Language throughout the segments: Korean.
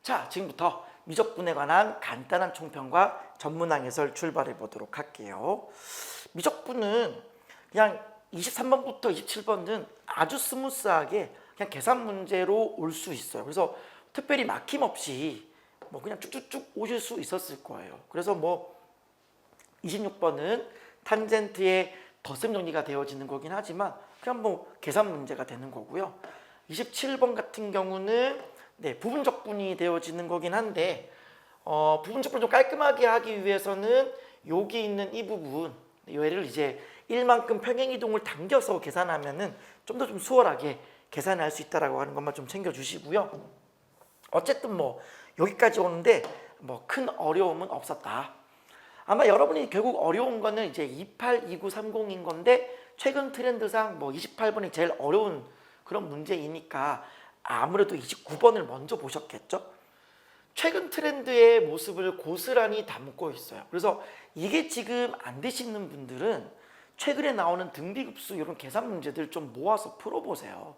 자, 지금부터 미적분에 관한 간단한 총평과 전문항 해설 출발해 보도록 할게요. 미적분은 그냥 23번부터 27번은 아주 스무스하게 그냥 계산 문제로 올 수 있어요. 그래서 특별히 막힘없이 뭐 그냥 쭉쭉쭉 오실 수 있었을 거예요. 그래서 뭐 26번은 탄젠트의 덧셈 정리가 되어지는 거긴 하지만 그냥 뭐 계산 문제가 되는 거고요. 27번 같은 경우는 부분 적분이 되어지는 거긴 한데 부분 적분을 좀 깔끔하게 하기 위해서는 여기 있는 이 부분 얘를 이제 1만큼 평행이동을 당겨서 계산하면은 좀 더 좀 수월하게 계산할 수 있다라고 하는 것만 좀 챙겨주시고요. 어쨌든 뭐 여기까지 오는데 뭐 큰 어려움은 없었다. 아마 여러분이 결국 어려운 거는 이제 28, 29, 30인 건데 최근 트렌드상 뭐 28번이 제일 어려운 그런 문제이니까 아무래도 29번을 먼저 보셨겠죠? 최근 트렌드의 모습을 고스란히 담고 있어요. 그래서 이게 지금 안 되시는 분들은 최근에 나오는 등비급수 이런 계산 문제들 좀 모아서 풀어보세요.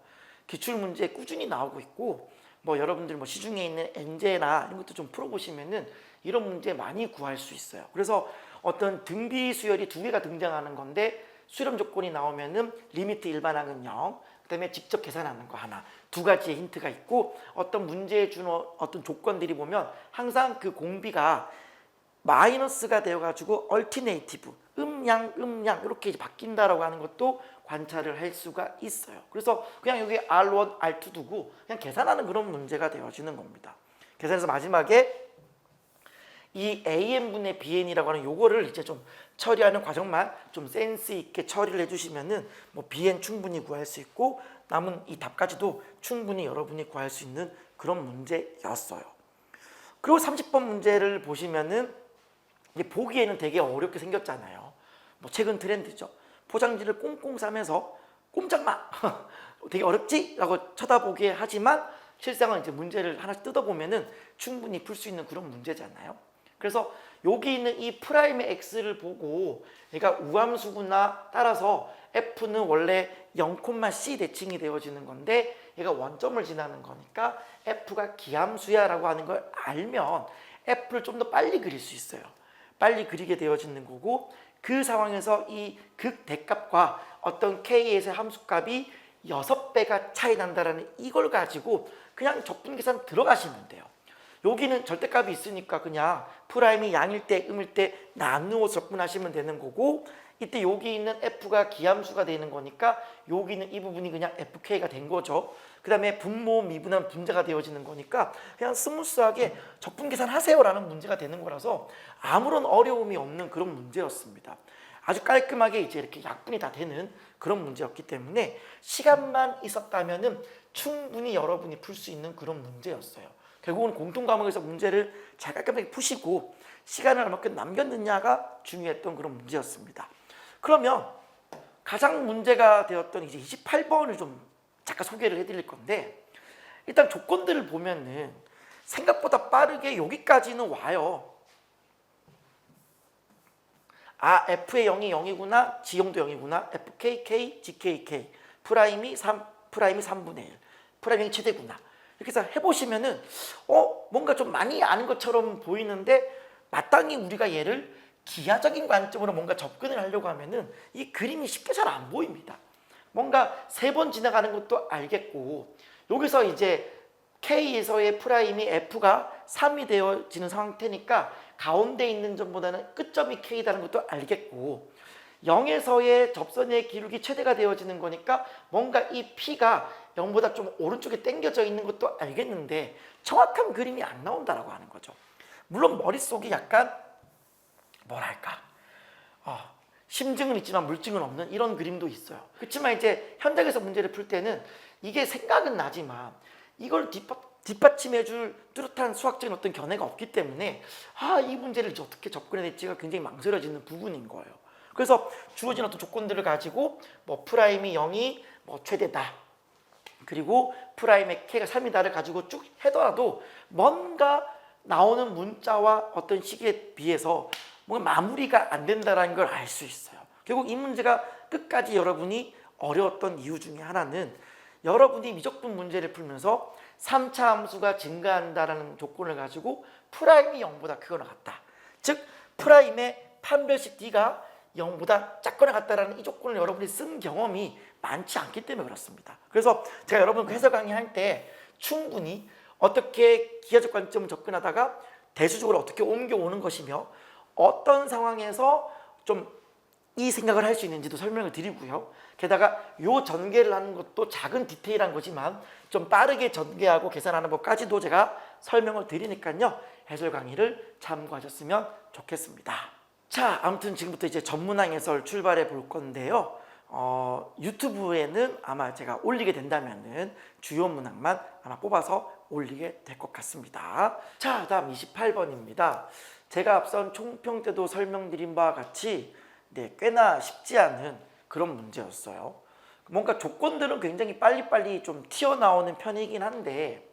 기출문제 꾸준히 나오고 있고 뭐 여러분들 뭐 시중에 있는 엔제나 이런 것도 좀 풀어보시면은 이런 문제 많이 구할 수 있어요. 그래서 어떤 등비 수열이 두 개가 등장하는 건데 수렴 조건이 나오면은 리미트 일반항은 0, 그다음에 직접 계산하는 거 하나, 두 가지의 힌트가 있고 어떤 문제에 주는 어떤 조건들이 보면 항상 그 공비가 마이너스가 되어가지고 얼티네이티브 음양 이렇게 이제 바뀐다라고 하는 것도 관찰을 할 수가 있어요. 그래서 그냥 여기 R1, R2 두고 그냥 계산하는 그런 문제가 되어지는 겁니다. 계산해서 마지막에 이 AN분의 BN이라고 하는 요거를 이제 좀 처리하는 과정만 좀 센스 있게 처리를 해주시면은 뭐 BN 충분히 구할 수 있고 남은 이 답까지도 충분히 여러분이 구할 수 있는 그런 문제였어요. 그리고 30번 문제를 보시면은 이게 보기에는 되게 어렵게 생겼잖아요. 뭐 최근 트렌드죠. 포장지를 꽁꽁 싸면서 꼼짝마 되게 어렵지? 라고 쳐다보게 하지만 실상은 이제 문제를 하나씩 뜯어보면은 충분히 풀 수 있는 그런 문제잖아요. 그래서 여기 있는 이 프라임의 x를 보고 얘가 우함수구나 따라서 f는 원래 0,c 대칭이 되어지는 건데 얘가 원점을 지나는 거니까 f가 기함수야 라고 하는 걸 알면 f를 좀 더 빨리 그릴 수 있어요. 빨리 그리게 되어지는 거고 그 상황에서 이 극대값과 어떤 k에서의 함수값이 6배가 차이 난다라는 이걸 가지고 그냥 적분 계산 들어가시면 돼요. 여기는 절대값이 있으니까 그냥 프라임이 양일 때 음일 때 나누어 적분하시면 되는 거고 이때 여기 있는 f가 기함수가 되는 거니까 여기 있는 이 부분이 그냥 fk가 된 거죠. 그 다음에 분모 미분한 분자가 되어지는 거니까 그냥 스무스하게 적분 계산하세요 라는 문제가 되는 거라서 아무런 어려움이 없는 그런 문제였습니다. 아주 깔끔하게 이제 이렇게 약분이 다 되는 그런 문제였기 때문에 시간만 있었다면은 충분히 여러분이 풀 수 있는 그런 문제였어요. 결국은 공통 과목에서 문제를 잘 깔끔하게 푸시고 시간을 얼마큼 남겼느냐가 중요했던 그런 문제였습니다. 그러면 가장 문제가 되었던 이제 28번을 좀 잠깐 소개를 해드릴 건데 일단 조건들을 보면은 생각보다 빠르게 여기까지는 와요. 아, f의 0이 0이구나, 지형도 0이구나, fkk, gkk, 프라임이 3분의 1, 프라임이 최대구나. 이렇게 해서 해보시면은 뭔가 좀 많이 아는 것처럼 보이는데 마땅히 우리가 얘를 기하적인 관점으로 뭔가 접근을 하려고 하면은 이 그림이 쉽게 잘 안 보입니다. 뭔가 3번 지나가는 것도 알겠고 여기서 이제 K에서의 프라임이 F가 3이 되어지는 상태니까 가운데 있는 점보다는 끝점이 K다는 것도 알겠고 0에서의 접선의 기울기 최대가 되어지는 거니까 뭔가 이 P가 0보다 좀 오른쪽에 당겨져 있는 것도 알겠는데 정확한 그림이 안 나온다라고 하는 거죠. 물론 머릿속이 약간 뭐랄까 심증은 있지만 물증은 없는 이런 그림도 있어요. 그렇지만 이제 현장에서 문제를 풀 때는 이게 생각은 나지만 이걸 뒷받침해 줄 뚜렷한 수학적인 어떤 견해가 없기 때문에 이 문제를 이제 어떻게 접근해야 될지가 굉장히 망설여지는 부분인 거예요. 그래서 주어진 어떤 조건들을 가지고 뭐 프라임이 0이 뭐 최대다 그리고 프라임의 k가 3이다를 가지고 쭉 해더라도 뭔가 나오는 문자와 어떤 시기에 비해서 뭔가 마무리가 안 된다는 걸 알 수 있어요. 결국 이 문제가 끝까지 여러분이 어려웠던 이유 중에 하나는 여러분이 미적분 문제를 풀면서 3차 함수가 증가한다라는 조건을 가지고 프라임이 0보다 크거나 같다. 즉 프라임의 판별식 D가 0보다 작거나 같다라는 이 조건을 여러분이 쓴 경험이 많지 않기 때문에 그렇습니다. 그래서 제가 여러분 그 해설 강의할 때 충분히 어떻게 기하적 관점을 접근하다가 대수적으로 어떻게 옮겨오는 것이며 어떤 상황에서 좀 이 생각을 할 수 있는지도 설명을 드리고요. 게다가 요 전개를 하는 것도 작은 디테일한 거지만 좀 빠르게 전개하고 계산하는 것까지도 제가 설명을 드리니까요. 해설 강의를 참고하셨으면 좋겠습니다. 자, 아무튼 지금부터 이제 전문항 해설 출발해 볼 건데요. 유튜브에는 아마 제가 올리게 된다면은 주요 문항만 아마 뽑아서 올리게 될 것 같습니다. 자, 다음 28번입니다. 제가 앞선 총평 때도 설명드린 바와 같이 꽤나 쉽지 않은 그런 문제였어요. 뭔가 조건들은 굉장히 빨리빨리 좀 튀어나오는 편이긴 한데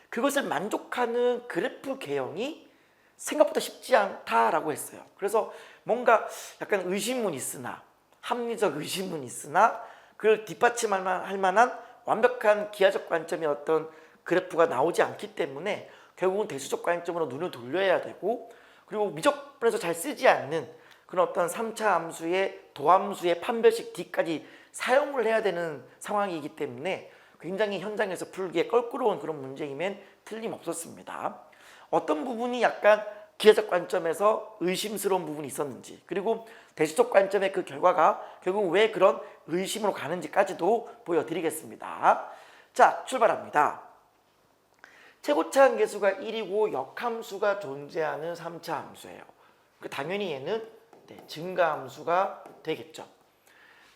그것을 만족하는 그래프 개형이 생각보다 쉽지 않다라고 했어요. 그래서 뭔가 약간 의심은 있으나 합리적 의심은 있으나 그걸 뒷받침할 만한 완벽한 기하적 관점의 어떤 그래프가 나오지 않기 때문에 결국은 대수적 관점으로 눈을 돌려야 되고 그리고 미적분에서 잘 쓰지 않는 그런 어떤 3차 함수의 도함수의 판별식 D까지 사용을 해야 되는 상황이기 때문에 굉장히 현장에서 풀기에 껄끄러운 그런 문제임엔 틀림없었습니다. 어떤 부분이 약간 기하적 관점에서 의심스러운 부분이 있었는지 그리고 대수적 관점의 그 결과가 결국 왜 그런 의심으로 가는지까지도 보여드리겠습니다. 자, 출발합니다. 최고차항 계수가 1이고 역함수가 존재하는 3차 함수예요. 당연히 얘는 증가함수가 되겠죠.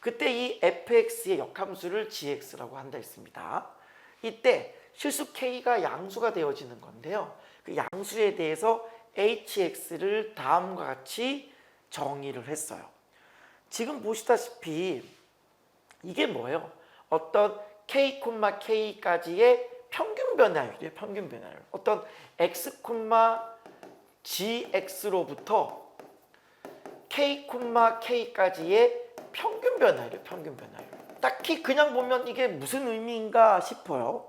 그때 이 fx의 역함수를 gx라고 한다 했습니다. 이때 실수 k가 양수가 되어지는 건데요. 그 양수에 대해서 hx를 다음과 같이 정의를 했어요. 지금 보시다시피 이게 뭐예요? 어떤 k, k까지의 평균 변화율이에요. 평균 변화율. 어떤 x, gx로부터 k, k까지의 평균 변화율이에요. 평균 변화율. 딱히 그냥 보면 이게 무슨 의미인가 싶어요.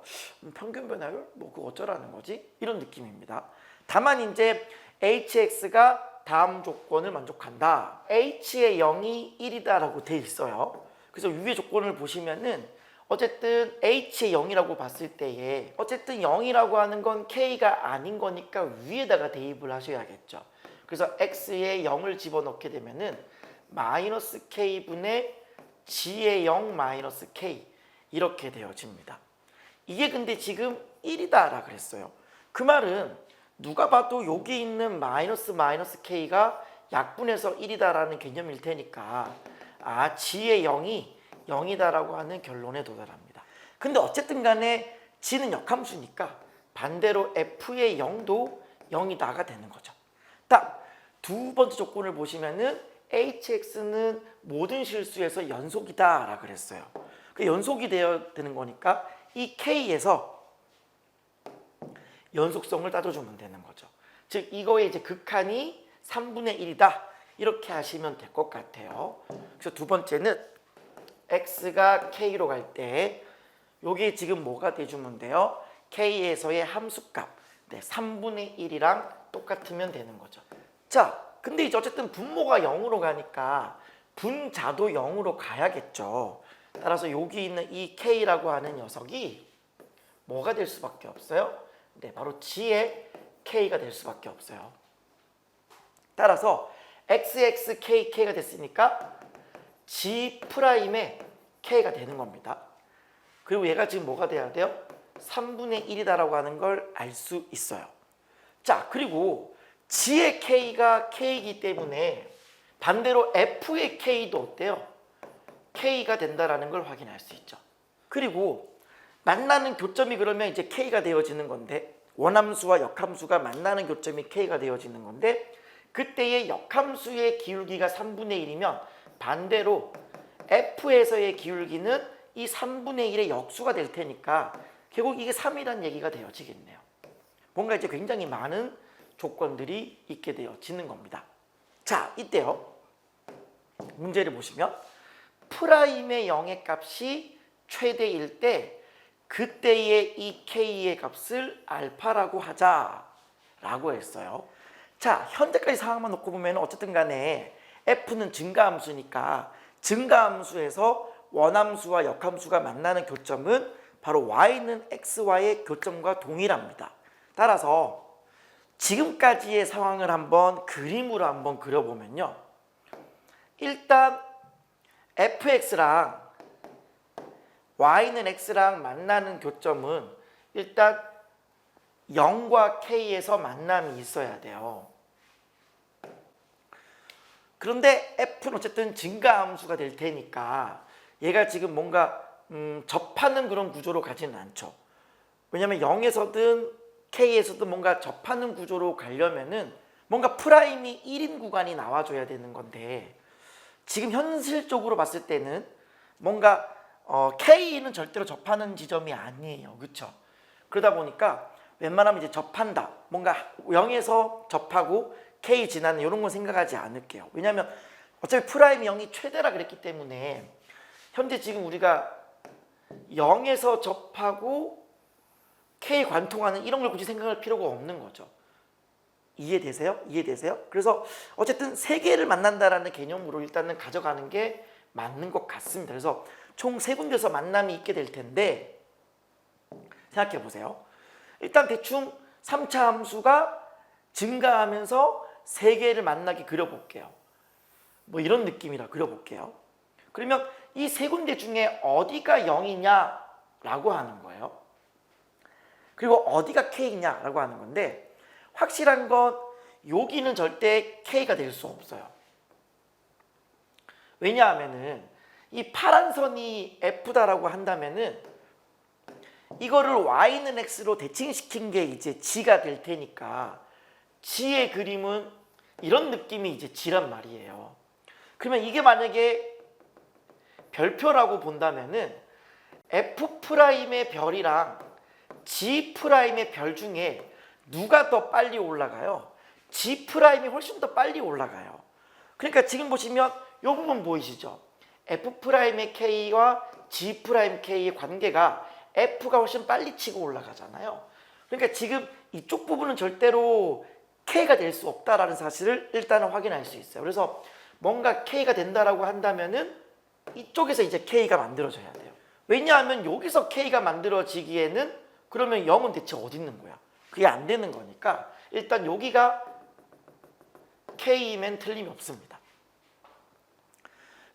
평균 변화율? 뭐 그거 어쩌라는 거지? 이런 느낌입니다. 다만 이제 hx가 다음 조건을 만족한다. h의 0이 1이다라고 돼 있어요. 그래서 위의 조건을 보시면은 어쨌든 h의 0이라고 봤을 때에 어쨌든 0이라고 하는 건 k가 아닌 거니까 위에다가 대입을 하셔야겠죠. 그래서 x에 0을 집어넣게 되면은 마이너스 k분의 g의 0 마이너스 k 이렇게 되어집니다. 이게 근데 지금 1이다라 그랬어요. 그 말은 누가 봐도 여기 있는 마이너스 k가 약분해서 1이다라는 개념일 테니까 g의 0이 0이다라고 하는 결론에 도달합니다. 근데 어쨌든 간에 g는 역함수니까 반대로 f의 0도 0이다가 되는 거죠. 딱 두 번째 조건을 보시면은 hx는 모든 실수에서 연속이다라 그랬어요. 그 연속이 되는 거니까 이 k에서 연속성을 따져주면 되는 거죠. 즉 이거의 이제 극한이 3분의 1이다 이렇게 하시면 될 것 같아요. 그래서 두 번째는 x가 k로 갈 때 여기 지금 뭐가 돼주면 돼요? k에서의 함수값 3분의 1이랑 똑같으면 되는 거죠. 자, 근데 이제 어쨌든 분모가 0으로 가니까 분자도 0으로 가야겠죠. 따라서 여기 있는 이 k라고 하는 녀석이 뭐가 될 수밖에 없어요? 바로 g의 k가 될 수밖에 없어요. 따라서 xxkk가 됐으니까 g 프라임의 k가 되는 겁니다. 그리고 얘가 지금 뭐가 돼야 돼요? 3분의 1이다라고 하는 걸 알 수 있어요. 자, 그리고 g의 k가 k이기 때문에 반대로 f의 k도 어때요? k가 된다라는 걸 확인할 수 있죠. 그리고 만나는 교점이 그러면 이제 k가 되어지는 건데 원함수와 역함수가 만나는 교점이 k가 되어지는 건데 그때의 역함수의 기울기가 3분의 1이면 반대로 f에서의 기울기는 이 3분의 1의 역수가 될 테니까 결국 이게 3이라는 얘기가 되어지겠네요. 뭔가 이제 굉장히 많은 조건들이 있게 되어지는 겁니다. 자, 이때요. 문제를 보시면 프라임의 0의 값이 최대일 때 그때의 이 K의 값을 알파라고 하자라고 했어요. 자, 현재까지 상황만 놓고 보면 어쨌든 간에 F는 증가함수니까 증가함수에서 원함수와 역함수가 만나는 교점은 바로 Y는 XY의 교점과 동일합니다. 따라서 지금까지의 상황을 한번 그림으로 한번 그려보면요. 일단 fx랑 y는 x랑 만나는 교점은 일단 0과 k에서 만남이 있어야 돼요. 그런데 f는 어쨌든 증가함수가 될 테니까 얘가 지금 뭔가 접하는 그런 구조로 가지는 않죠. 왜냐하면 0에서든 k에서든 뭔가 접하는 구조로 가려면은 뭔가 프라임이 1인 구간이 나와줘야 되는 건데 지금 현실적으로 봤을 때는 뭔가 K는 절대로 접하는 지점이 아니에요. 그렇죠? 그러다 보니까 웬만하면 이제 접한다. 뭔가 0에서 접하고 K 지나는 이런 건 생각하지 않을게요. 왜냐하면 어차피 프라임 0이 최대라 그랬기 때문에 현재 지금 우리가 0에서 접하고 K 관통하는 이런 걸 굳이 생각할 필요가 없는 거죠. 이해되세요? 이해되세요? 그래서 어쨌든 세 개를 만난다라는 개념으로 일단은 가져가는 게 맞는 것 같습니다. 그래서 총 세 군데서 만남이 있게 될 텐데 생각해 보세요. 일단 대충 3차 함수가 증가하면서 세 개를 만나게 그려볼게요. 뭐 이런 느낌이라 그려볼게요. 그러면 이 세 군데 중에 어디가 0이냐라고 하는 거예요. 그리고 어디가 K냐라고 하는 건데 확실한 건 여기는 절대 K가 될 수 없어요. 왜냐하면은 이 파란 선이 F다라고 한다면은 이거를 Y는 X로 대칭시킨 게 이제 G가 될 테니까 G의 그림은 이런 느낌이 이제 G란 말이에요. 그러면 이게 만약에 별표라고 본다면은 F'의 별이랑 G'의 별 중에 누가 더 빨리 올라가요? G'이 훨씬 더 빨리 올라가요. 그러니까 지금 보시면 이 부분 보이시죠? F'의 K와 G'K의 관계가 F가 훨씬 빨리 치고 올라가잖아요. 그러니까 지금 이쪽 부분은 절대로 K가 될 수 없다라는 사실을 일단은 확인할 수 있어요. 그래서 뭔가 K가 된다라고 한다면은 이쪽에서 이제 K가 만들어져야 돼요. 왜냐하면 여기서 K가 만들어지기에는 그러면 0은 대체 어디 있는 거야? 그게 안 되는 거니까 일단 여기가 K이면 틀림이 없습니다.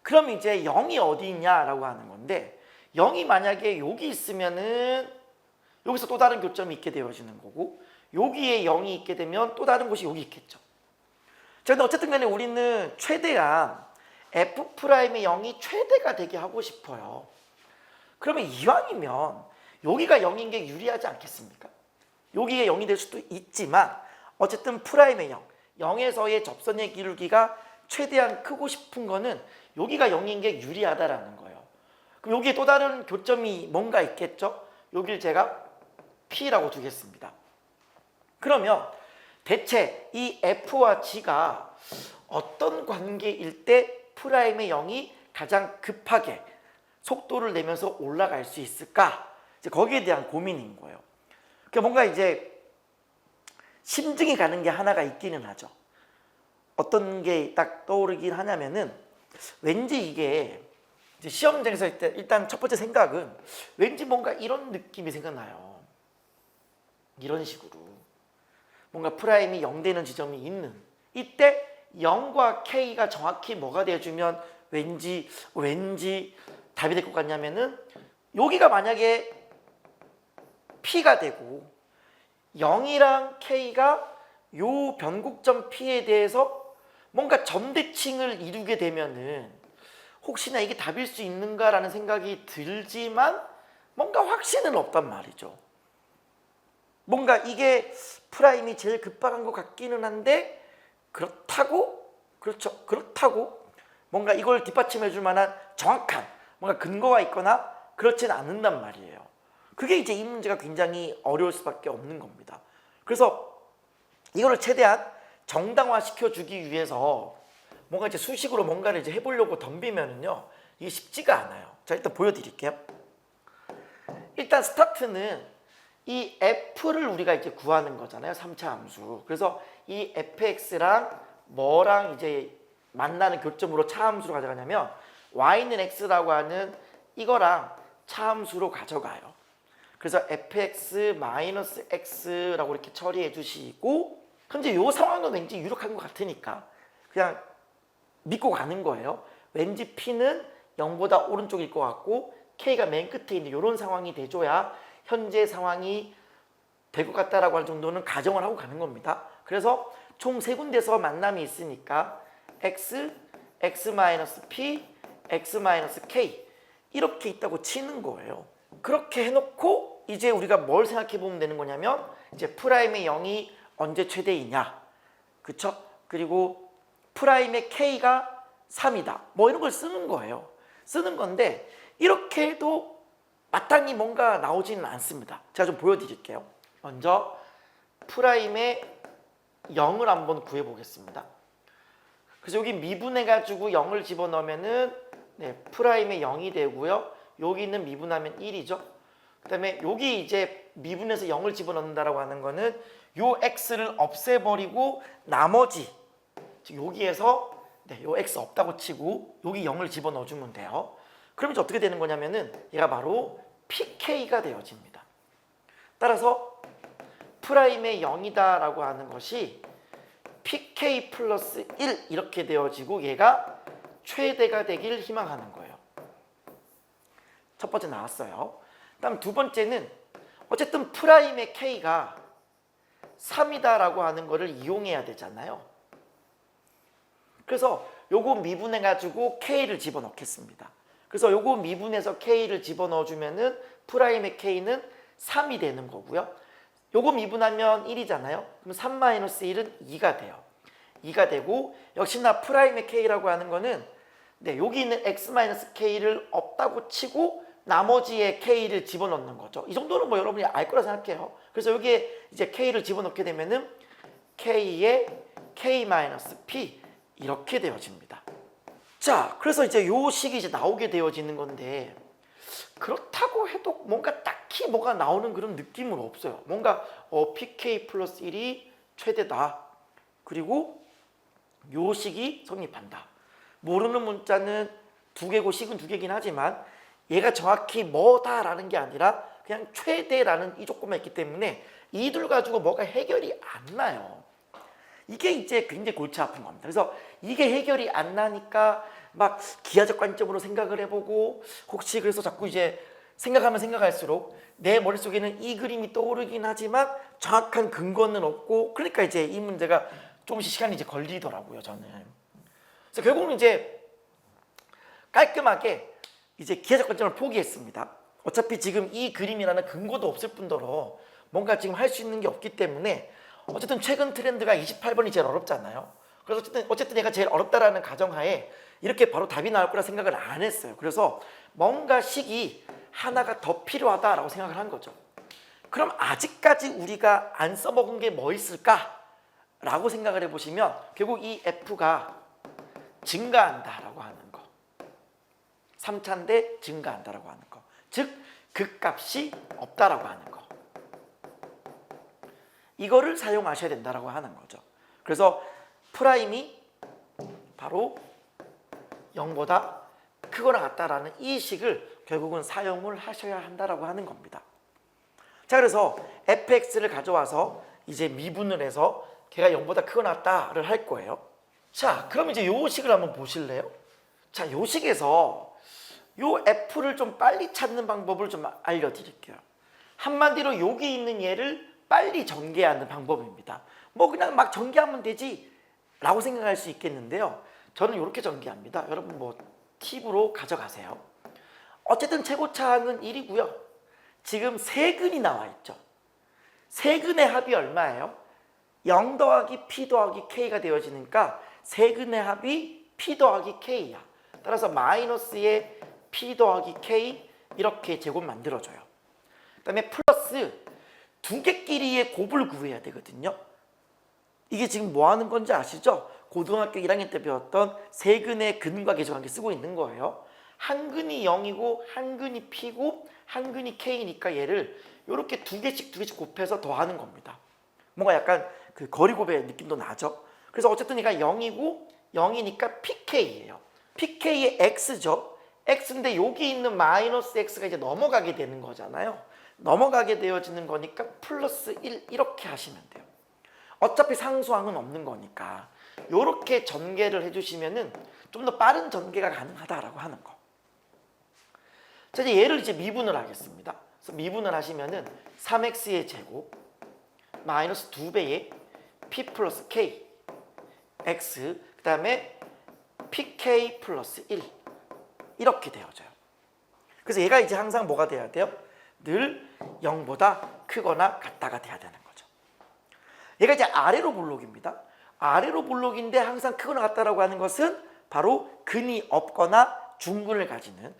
그럼 이제 0이 어디 있냐라고 하는 건데 0이 만약에 여기 있으면은 여기서 또 다른 교점이 있게 되어지는 거고 여기에 0이 있게 되면 또 다른 곳이 여기 있겠죠. 자, 근데 어쨌든 간에 우리는 최대한 F'의 0이 최대가 되게 하고 싶어요. 그러면 이왕이면 여기가 0인 게 유리하지 않겠습니까? 여기에 0이 될 수도 있지만 어쨌든 프라임의 0, 0에서의 접선의 기울기가 최대한 크고 싶은 거는 여기가 0인 게 유리하다라는 거예요. 그럼 여기에 또 다른 교점이 뭔가 있겠죠? 여기를 제가 P라고 두겠습니다. 그러면 대체 이 F와 G가 어떤 관계일 때 프라임의 0이 가장 급하게 속도를 내면서 올라갈 수 있을까? 이제 거기에 대한 고민인 거예요. 그러니까 뭔가 이제 심증이 가는 게 하나가 있기는 하죠. 어떤 게 딱 떠오르긴 하냐면은 왠지 이게 이제 시험장에서 일단 첫 번째 생각은 왠지 뭔가 이런 느낌이 생각나요. 이런 식으로 뭔가 프라임이 0 되는 지점이 있는 이때 0과 K가 정확히 뭐가 돼주면 왠지 답이 될 것 같냐면은 여기가 만약에 P가 되고 0이랑 K가 요 변곡점 P에 대해서 뭔가 점대칭을 이루게 되면은 혹시나 이게 답일 수 있는가라는 생각이 들지만 뭔가 확신은 없단 말이죠. 뭔가 이게 프라임이 제일 급박한 것 같기는 한데 그렇다고 뭔가 이걸 뒷받침해 줄 만한 정확한 뭔가 근거가 있거나 그렇지는 않는단 말이에요. 그게 이제 이 문제가 굉장히 어려울 수밖에 없는 겁니다. 그래서 이거를 최대한 정당화시켜 주기 위해서 뭔가 이제 수식으로 뭔가를 이제 해보려고 덤비면은요 이게 쉽지가 않아요. 자, 일단 보여드릴게요. 일단 스타트는 이 f를 우리가 이제 구하는 거잖아요. 3차 함수. 그래서 이 fx랑 뭐랑 이제 만나는 교점으로 차함수로 가져가냐면 y는 x라고 하는 이거랑 차함수로 가져가요. 그래서 fx-x라고 이렇게 처리해 주시고, 현재 이 상황은 왠지 유력한 것 같으니까 그냥 믿고 가는 거예요. 왠지 p는 0보다 오른쪽일 것 같고 k가 맨 끝에 있는 이런 상황이 돼줘야 현재 상황이 될 것 같다라고 할 정도는 가정을 하고 가는 겁니다. 그래서 총 세 군데서 만남이 있으니까 x, x-p, x-k 이렇게 있다고 치는 거예요. 그렇게 해놓고 이제 우리가 뭘 생각해 보면 되는 거냐면 이제 프라임의 0이 언제 최대이냐, 그쵸? 그리고 프라임의 k가 3이다 뭐 이런 걸 쓰는 거예요. 쓰는 건데 이렇게 해도 마땅히 뭔가 나오지는 않습니다. 제가 좀 보여드릴게요. 먼저 프라임의 0을 한번 구해보겠습니다. 그래서 여기 미분해가지고 0을 집어넣으면은 프라임의 0이 되고요. 여기는 미분하면 1이죠. 그 다음에 여기 이제 미분해서 0을 집어넣는다라고 하는 거는 요 x를 없애버리고 나머지 여기에서 요 x 없다고 치고 여기 0을 집어넣어주면 돼요. 그럼 이제 어떻게 되는 거냐면은 얘가 바로 pk가 되어집니다. 따라서 프라임의 0이다 라고 하는 것이 pk 플러스 1 이렇게 되어지고 얘가 최대가 되길 희망하는 거예요. 첫 번째 나왔어요. 다음 두 번째는 어쨌든 프라임의 k가 3이다 라고 하는 거를 이용해야 되잖아요. 그래서 요거 미분해 가지고 k를 집어넣겠습니다. 그래서 요거 미분해서 k를 집어넣어 주면은 프라임의 k는 3이 되는 거고요. 요거 미분하면 1이잖아요. 그럼 3-1은 2가 돼요. 2가 되고 역시나 프라임의 k라고 하는 거는 여기 있는 x-k를 없다고 치고 나머지의 k를 집어넣는 거죠. 이 정도는 뭐 여러분이 알 거라 생각해요. 그래서 여기에 이제 k를 집어넣게 되면은 k에 k-p 이렇게 되어집니다. 자, 그래서 이제 요 식이 이제 나오게 되어지는 건데 그렇다고 해도 뭔가 딱히 뭐가 나오는 그런 느낌은 없어요. 뭔가 pk 플러스 1이 최대다. 그리고 요 식이 성립한다. 모르는 문자는 두 개고 식은 두 개긴 하지만 얘가 정확히 뭐다라는 게 아니라 그냥 최대라는 이 조건만 있기 때문에 이둘 가지고 뭐가 해결이 안 나요. 이게 이제 굉장히 골치 아픈 겁니다. 그래서 이게 해결이 안 나니까 막 기하적 관점으로 생각을 해보고 혹시 그래서 자꾸 이제 생각하면 생각할수록 내 머릿속에는 이 그림이 떠오르긴 하지만 정확한 근거는 없고 그러니까 이제 이 문제가 조금씩 시간이 이제 걸리더라고요, 저는. 그래서 결국은 이제 깔끔하게 이제 기하적 관점을 포기했습니다. 어차피 지금 이 그림이라는 근거도 없을 뿐더러 뭔가 지금 할 수 있는 게 없기 때문에 어쨌든 최근 트렌드가 28번이 제일 어렵잖아요. 그래서 어쨌든 얘가 제일 어렵다라는 가정하에 이렇게 바로 답이 나올 거라 생각을 안 했어요. 그래서 뭔가 식이 하나가 더 필요하다라고 생각을 한 거죠. 그럼 아직까지 우리가 안 써먹은 게 뭐 있을까라고 생각을 해보시면 결국 이 f가 증가한다라고 하는 거, 3차인데 증가한다라고 하는 거, 즉 극값이 없다라고 하는 거, 이거를 사용하셔야 된다라고 하는 거죠. 그래서 프라임이 바로 0보다 크거나 같다라는 이 식을 결국은 사용을 하셔야 한다라고 하는 겁니다. 자, 그래서 fx를 가져와서 이제 미분을 해서 걔가 0보다 크거나 같다를 할 거예요. 자, 그럼 이제 요 식을 한번 보실래요? 자, 요 식에서 요 f를 좀 빨리 찾는 방법을 좀 알려드릴게요. 한마디로 여기 있는 얘를 빨리 전개하는 방법입니다. 뭐 그냥 막 전개하면 되지 라고 생각할 수 있겠는데요. 저는 이렇게 전개합니다. 여러분 뭐 팁으로 가져가세요. 어쨌든 최고차항은 1이고요. 지금 세근이 나와 있죠. 세근의 합이 얼마예요? 0 더하기 p 더하기 k가 되어지니까 세근의 합이 p 더하기 k야. 따라서 마이너스의 p 더하기 k 이렇게 제곱 만들어줘요. 그 다음에 플러스 두 개끼리의 곱을 구해야 되거든요. 이게 지금 뭐 하는 건지 아시죠? 고등학교 1학년 때 배웠던 세근의 근과 계수관계 쓰고 있는 거예요. 한 근이 0이고 한 근이 p고 항근이 k니까 얘를 이렇게 두 개씩 곱해서 더하는 겁니다. 뭔가 약간 그 거리곱의 느낌도 나죠. 그래서 어쨌든 얘가 0이고 0이니까 pk예요. pk의 x죠. x인데 여기 있는 마이너스 x가 이제 넘어가게 되는 거잖아요. 넘어가게 되어지는 거니까 플러스 1 이렇게 하시면 돼요. 어차피 상수항은 없는 거니까 이렇게 전개를 해주시면은 좀 더 빠른 전개가 가능하다라고 하는 거. 자, 이제 얘를 이제 미분을 하겠습니다. 그래서 미분을 하시면은 3x의 제곱 마이너스 2배의 p 플러스 k x 그 다음에 pk 플러스 1 이렇게 되어져요. 그래서 얘가 이제 항상 뭐가 돼야 돼요? 늘 0보다 크거나 같다가 돼야 되는 거죠. 얘가 이제 아래로 볼록입니다. 아래로 볼록인데 항상 크거나 같다라고 하는 것은 바로 근이 없거나 중근을 가지는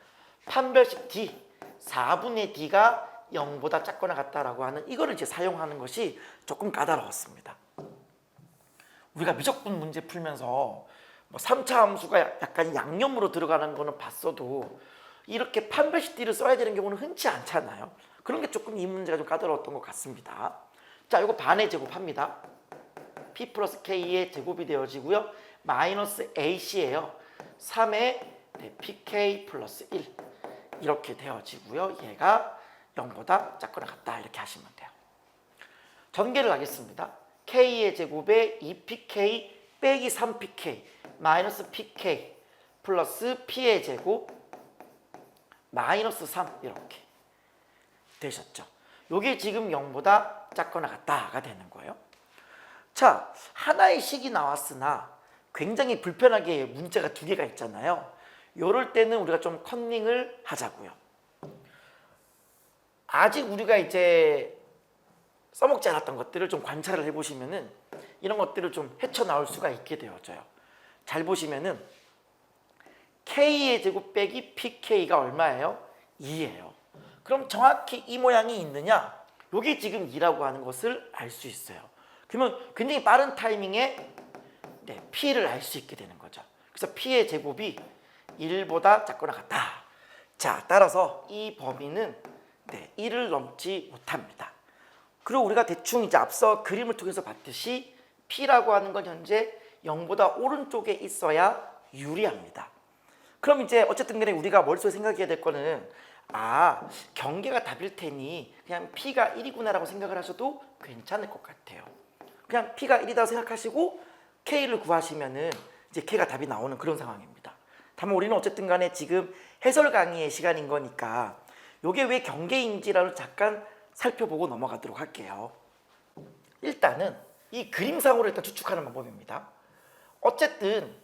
판별식 D 4분의 D가 0보다 작거나 같다라고 하는 이거를 이제 사용하는 것이 조금 까다로웠습니다. 우리가 미적분 문제 풀면서 뭐 3차 함수가 약간 양념으로 들어가는 거는 봤어도 이렇게 판별식 D를 써야 되는 경우는 흔치 않잖아요. 그런 게 조금 이 문제가 좀 까다로웠던 것 같습니다. 자, 이거 반의 제곱합니다. P 플러스 K의 제곱이 되어지고요. 마이너스 AC예요. 3의 PK 플러스 1 이렇게 되어지고요. 얘가 0보다 작거나 같다 이렇게 하시면 돼요. 전개를 하겠습니다. K의 제곱에 2PK 빼기 3PK 마이너스 PK 플러스 P의 제곱 마이너스 3 이렇게 되셨죠. 이게 지금 0보다 작거나 같다가 되는 거예요. 자, 하나의 식이 나왔으나 굉장히 불편하게 문자가 두 개가 있잖아요. 이럴 때는 우리가 좀 컨닝을 하자고요. 아직 우리가 이제 써먹지 않았던 것들을 좀 관찰을 해보시면은 이런 것들을 좀 헤쳐나올 수가 있게 되어져요. 잘 보시면은 K의 제곱 빼기 PK가 얼마예요? 2예요. 그럼 정확히 이 모양이 있느냐? 이게 지금 2라고 하는 것을 알 수 있어요. 그러면 굉장히 빠른 타이밍에 P를 알 수 있게 되는 거죠. 그래서 P의 제곱이 1보다 작거나 같다. 자, 따라서 이 범위는 1을 넘지 못합니다. 그리고 우리가 대충 이제 앞서 그림을 통해서 봤듯이 P라고 하는 건 현재 0보다 오른쪽에 있어야 유리합니다. 그럼 이제 어쨌든 간에 우리가 머릿속에 생각해야 될 거는 경계가 답일 테니 그냥 P가 1이구나라고 생각을 하셔도 괜찮을 것 같아요. 그냥 P가 1이라고 생각하시고 K를 구하시면은 이제 K가 답이 나오는 그런 상황입니다. 다만 우리는 어쨌든 간에 지금 해설 강의의 시간인 거니까 이게 왜 경계인지를 잠깐 살펴보고 넘어가도록 할게요. 일단은 이 그림상으로 일단 추측하는 방법입니다. 어쨌든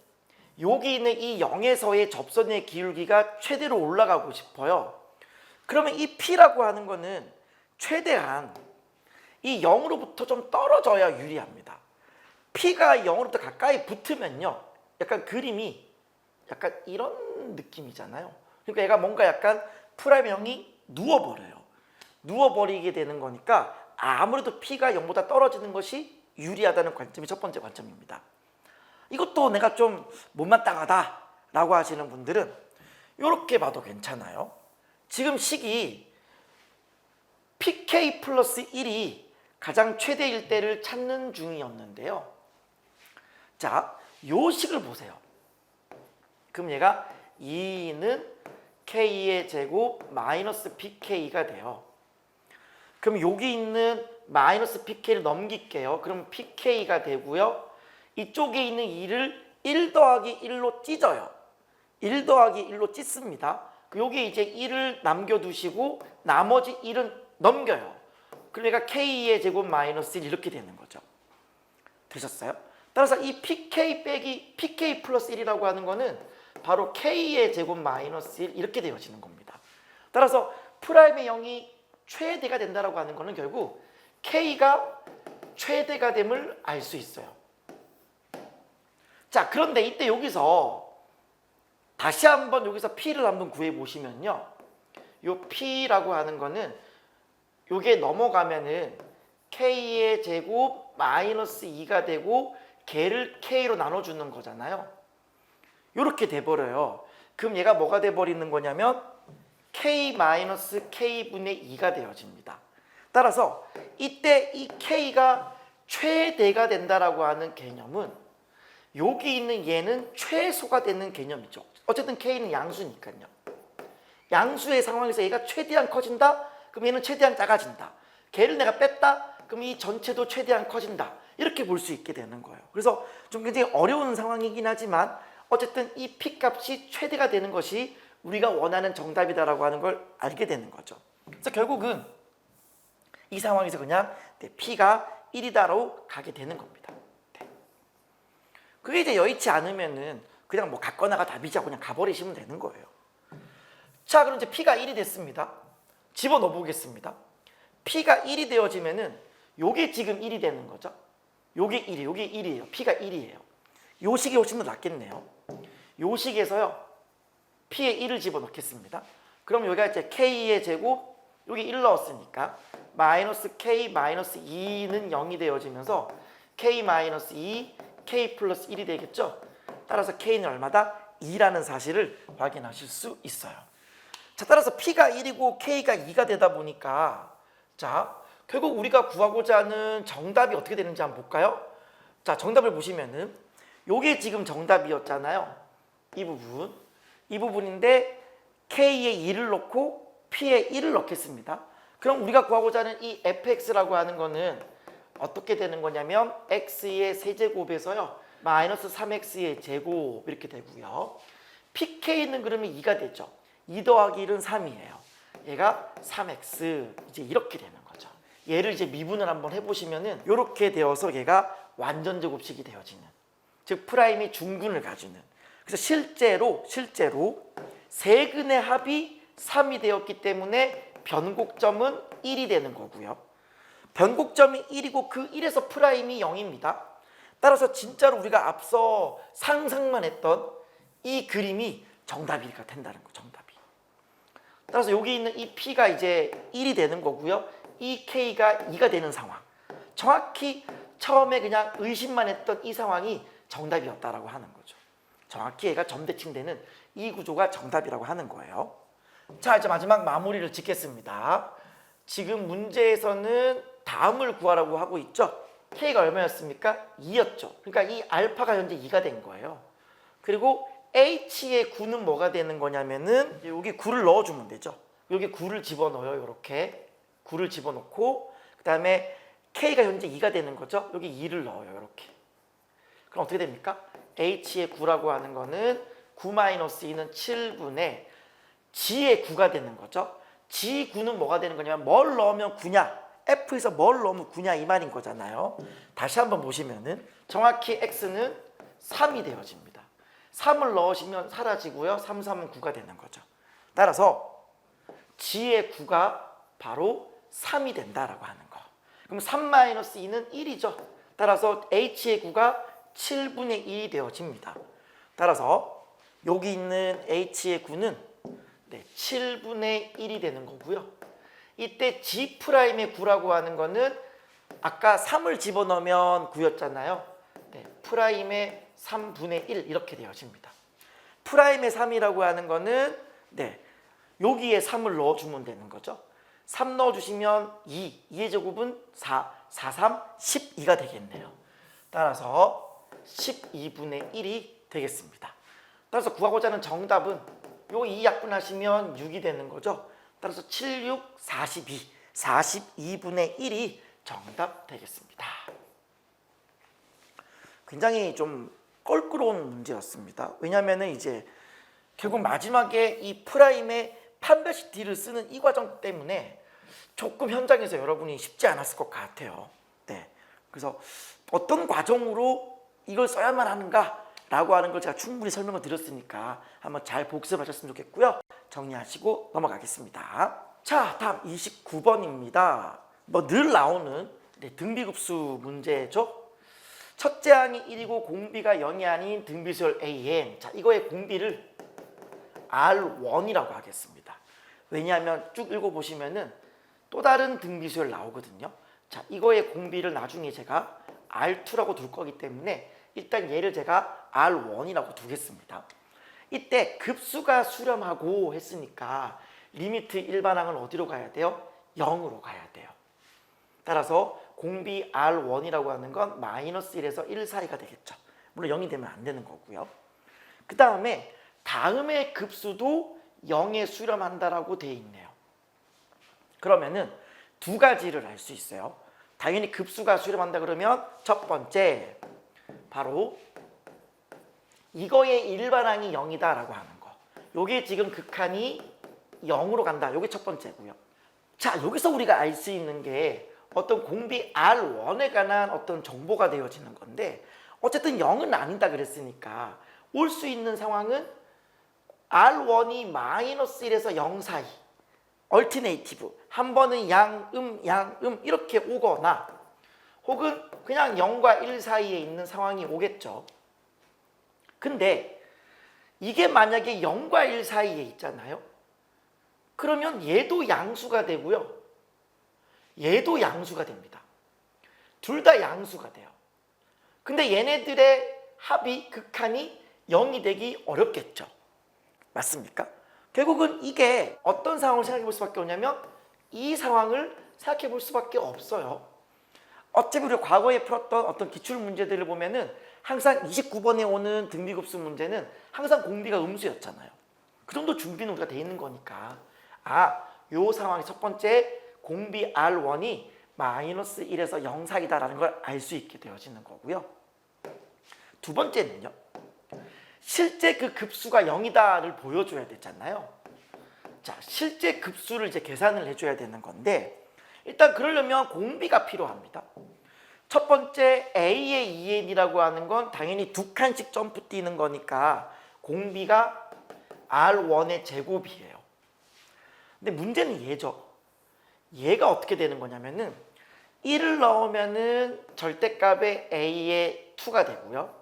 여기 있는 이 0에서의 접선의 기울기가 최대로 올라가고 싶어요. 그러면 이 P라고 하는 거는 최대한 이 0으로부터 좀 떨어져야 유리합니다. P가 0으로부터 가까이 붙으면요, 약간 그림이 약간 이런 느낌이잖아요. 그러니까 얘가 뭔가 약간 프라임 0이 누워버려요. 누워버리게 되는 거니까 아무래도 P가 0보다 떨어지는 것이 유리하다는 관점이 첫 번째 관점입니다. 이것도 내가 좀 못마땅하다 라고 하시는 분들은 이렇게 봐도 괜찮아요. 지금 식이 PK 플러스 1이 가장 최대일 때를 찾는 중이었는데요. 자, 요 식을 보세요. 그럼 얘가 2는 K의 제곱 마이너스 PK가 돼요. 그럼 여기 있는 마이너스 PK를 넘길게요. 그럼 PK가 되고요. 이쪽에 있는 2를 1 더하기 1로 찢어요. 1 더하기 1로 찢습니다. 여기 이제 1을 남겨두시고 나머지 1은 넘겨요. 그럼 얘가 K의 제곱 마이너스 1 이렇게 되는 거죠. 되셨어요? 따라서 이 PK 빼기 PK 플러스 1이라고 하는 거는 바로 K의 제곱 마이너스 1 이렇게 되어지는 겁니다. 따라서 프라임의 0이 최대가 된다라고 하는 거는 결국 K가 최대가 됨을 알 수 있어요. 자, 그런데 이때 여기서 다시 한번 여기서 P를 한번 구해 보시면요, 요 P라고 하는 거는 요게 넘어가면은 K의 제곱 마이너스 2가 되고 걔를 K로 나눠주는 거잖아요. 요렇게 돼버려요. 그럼 얘가 뭐가 돼버리는 거냐면 k-k분의 2가 되어집니다. 따라서 이때 이 k가 최대가 된다라고 하는 개념은 여기 있는 얘는 최소가 되는 개념이죠. 어쨌든 k는 양수니까요. 양수의 상황에서 얘가 최대한 커진다? 그럼 얘는 최대한 작아진다. 걔를 내가 뺐다? 그럼 이 전체도 최대한 커진다. 이렇게 볼 수 있게 되는 거예요. 그래서 좀 굉장히 어려운 상황이긴 하지만 어쨌든 이 p 값이 최대가 되는 것이 우리가 원하는 정답이다라고 하는 걸 알게 되는 거죠. 그래서 결국은 이 상황에서 그냥 p가 1이다로 가게 되는 겁니다. 네. 그게 이제 여의치 않으면은 그냥 뭐 갖거나가 답이자 그냥 가버리시면 되는 거예요. 자, 그럼 이제 p가 1이 됐습니다. 집어넣어 보겠습니다. p가 1이 되어지면은 요게 지금 1이 되는 거죠. 요게 1이에요. 요게 1이에요. p가 1이에요. 요 식이 훨씬 더 낫겠네요. 요 식에서요. p에 1을 집어넣겠습니다. 그럼 여기가 이제 k의 제곱, 여기 1 넣었으니까 마이너스 k 마이너스 2는 0이 되어지면서 k 마이너스 2, k 플러스 1이 되겠죠. 따라서 k는 얼마다? 2라는 사실을 확인하실 수 있어요. 자, 따라서 p가 1이고 k가 2가 되다 보니까 자, 결국 우리가 구하고자 하는 정답이 어떻게 되는지 한번 볼까요? 자, 정답을 보시면은 요게 지금 정답이었잖아요. 이 부분인데 k에 2를 넣고 p에 1을 넣겠습니다. 그럼 우리가 구하고자 하는 이 fx라고 하는 거는 어떻게 되는 거냐면 x의 세제곱에서요 마이너스 3x의 제곱 이렇게 되고요. pk는 그러면 2가 되죠. 2 더하기 1은 3이에요. 얘가 3x 이제 이렇게 되는 거죠. 얘를 이제 미분을 한번 해보시면은 이렇게 되어서 얘가 완전 제곱식이 되어지는, 즉 프라임이 중근을 가지는. 그래서 실제로 세근의 합이 3이 되었기 때문에 변곡점은 1이 되는 거고요. 변곡점이 1이고 그 1에서 프라임이 0입니다. 따라서 진짜로 우리가 앞서 상상만 했던 이 그림이 정답이가 된다는 거, 정답이. 따라서 여기 있는 이 p가 이제 1이 되는 거고요. 이 k가 2가 되는 상황. 정확히 처음에 그냥 의심만 했던 이 상황이 정답이었다라고 하는 거죠. 정확히 얘가 점대칭되는 이 구조가 정답이라고 하는 거예요. 자, 이제 마지막 마무리를 짓겠습니다. 지금 문제에서는 다음을 구하라고 하고 있죠. k가 얼마였습니까? 2였죠. 그러니까 이 알파가 현재 2가 된 거예요. 그리고 h의 9는 뭐가 되는 거냐면은 여기 9를 넣어주면 되죠. 여기 9를 집어넣어요. 이렇게 9를 집어넣고 그 다음에 k가 현재 2가 되는 거죠. 여기 2를 넣어요. 이렇게. 그럼 어떻게 됩니까? h의 9라고 하는 거는 9-2는 7분의 g의 9가 되는 거죠. g 9는 뭐가 되는 거냐면 뭘 넣으면 9냐? f에서 뭘 넣으면 9냐 이 말인 거잖아요. 다시 한번 보시면은 정확히 x는 3이 되어집니다. 3을 넣으시면 사라지고요. 3, 3은 9가 되는 거죠. 따라서 g의 9가 바로 3이 된다라고 하는 거. 그럼 3-2는 1이죠. 따라서 h의 9가 7분의 1이 되어집니다. 따라서 여기 있는 h의 9는 7분의 1이 되는 거고요. 이때 G'의 9라고 하는 거는 아까 3을 집어넣으면 9였잖아요. 프라임의 3분의 1 이렇게 되어집니다. 프라임의 3이라고 하는 거는 여기에 3을 넣어주면 되는 거죠. 3 넣어주시면 2의 제곱은 4, 4, 3, 12가 되겠네요. 따라서 12분의 1이 되겠습니다. 따라서 구하고자 하는 정답은 요 2 약분하시면 6이 되는 거죠. 따라서 7, 6, 42, 42분의 1이 정답 되겠습니다. 굉장히 좀 껄끄러운 문제였습니다. 왜냐하면 이제 결국 마지막에 이 프라임의 판별식 D를 쓰는 이 과정 때문에 조금 현장에서 여러분이 쉽지 않았을 것 같아요. 그래서 어떤 과정으로 이걸 써야만 하는가라고 하는 걸 제가 충분히 설명을 드렸으니까 한번 잘 복습하셨으면 좋겠고요. 정리하시고 넘어가겠습니다. 자, 다음 29번입니다. 뭐 늘 나오는 등비급수 문제죠. 첫째 항이 1이고 공비가 0이 아닌 등비수열 AN. 자, 이거의 공비를 R1이라고 하겠습니다. 왜냐하면 쭉 읽어보시면은 또 다른 등비수열 나오거든요. 자, 이거의 공비를 나중에 제가 R2라고 둘 거기 때문에 일단 얘를 제가 R1이라고 두겠습니다. 이때 급수가 수렴하고 했으니까 리미트 일반항은 어디로 가야 돼요? 0으로 가야 돼요. 따라서 공비 R1이라고 하는 건 마이너스 1에서 1 사이가 되겠죠. 물론 0이 되면 안 되는 거고요. 그 다음에 다음의 급수도 0에 수렴한다라고 돼 있네요. 그러면은 두 가지를 알 수 있어요. 당연히 급수가 수렴한다 그러면 첫 번째 바로 이거의 일반항이 0이다라고 하는 거. 요게 지금 극한이 0으로 간다. 요게 첫 번째고요. 자, 여기서 우리가 알 수 있는 게 어떤 공비 R1에 관한 어떤 정보가 되어지는 건데 어쨌든 0은 아니다 그랬으니까 올 수 있는 상황은 R1이 마이너스 1에서 0 사이 얼티네이티브 한 번은 양음 이렇게 오거나 혹은 그냥 0과 1 사이에 있는 상황이 오겠죠. 근데 이게 만약에 0과 1 사이에 있잖아요. 그러면 얘도 양수가 되고요. 얘도 양수가 됩니다. 둘 다 양수가 돼요. 근데 얘네들의 합이 극한이 0이 되기 어렵겠죠. 맞습니까? 결국은 이게 어떤 상황을 생각해 볼 수밖에 없냐면 이 상황을 생각해 볼 수밖에 없어요. 어차피 우리가 과거에 풀었던 어떤 기출 문제들을 보면은 항상 29번에 오는 등비급수 문제는 항상 공비가 음수였잖아요. 그 정도 준비는 우리가 돼 있는 거니까 요 상황이 첫 번째 공비 R1이 마이너스 1에서 0 사이다라는 걸 알 수 있게 되어지는 거고요. 두 번째는요. 실제 그 급수가 0이다를 보여줘야 되잖아요. 자, 실제 급수를 이제 계산을 해줘야 되는 건데 일단 그러려면 공비가 필요합니다. 첫 번째 A의 2n이라고 하는 건 당연히 두 칸씩 점프 뛰는 거니까 공비가 R1의 제곱이에요. 근데 문제는 얘죠. 얘가 어떻게 되는 거냐면은 1을 넣으면은 절대값에 A의 2가 되고요.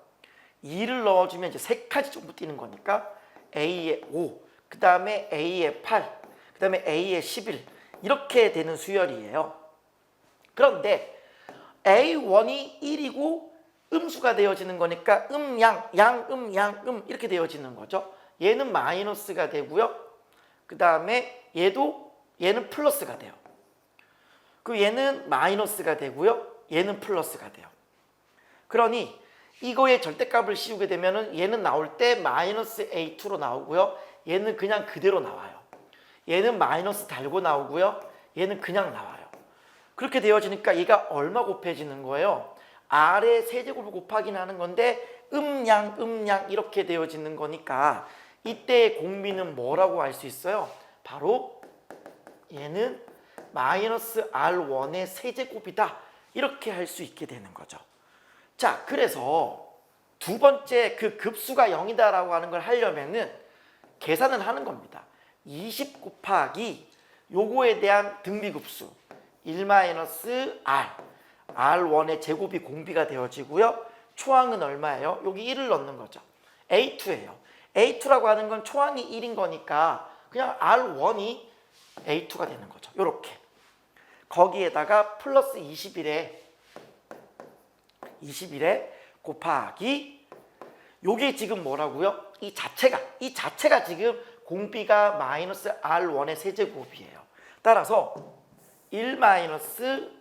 2를 넣어주면 이제 3칸씩 점프 뛰는 거니까 A의 5, 그 다음에 A의 8, 그 다음에 A의 11 이렇게 되는 수열이에요. 그런데 A1이 1이고 음수가 되어지는 거니까 양 이렇게 되어지는 거죠. 얘는 마이너스가 되고요. 그 다음에 얘는 플러스가 돼요. 그 얘는 마이너스가 되고요. 얘는 플러스가 돼요. 그러니 이거의 절대값을 씌우게 되면은 얘는 나올 때 마이너스 A2로 나오고요. 얘는 그냥 그대로 나와요. 얘는 마이너스 달고 나오고요. 얘는 그냥 나와요. 그렇게 되어지니까 얘가 얼마 곱해지는 거예요? R의 세제곱을 곱하긴 하는 건데 음양 이렇게 되어지는 거니까 이때의 공비는 뭐라고 할 수 있어요? 바로 얘는 마이너스 R1의 세제곱이다 이렇게 할 수 있게 되는 거죠. 자, 그래서 두 번째 그 급수가 0이다 라고 하는 걸 하려면은 계산을 하는 겁니다. 20 곱하기 요거에 대한 등비급수 1-R R1의 제곱이 공비가 되어지고요. 초항은 얼마예요? 여기 1을 넣는 거죠. A2예요. A2라고 하는 건 초항이 1인 거니까 그냥 R1이 A2가 되는 거죠. 요렇게. 거기에다가 플러스 21에 곱하기 요게 지금 뭐라고요? 이 자체가 지금 공비가 마이너스 R1의 세제곱이에요. 따라서 1-R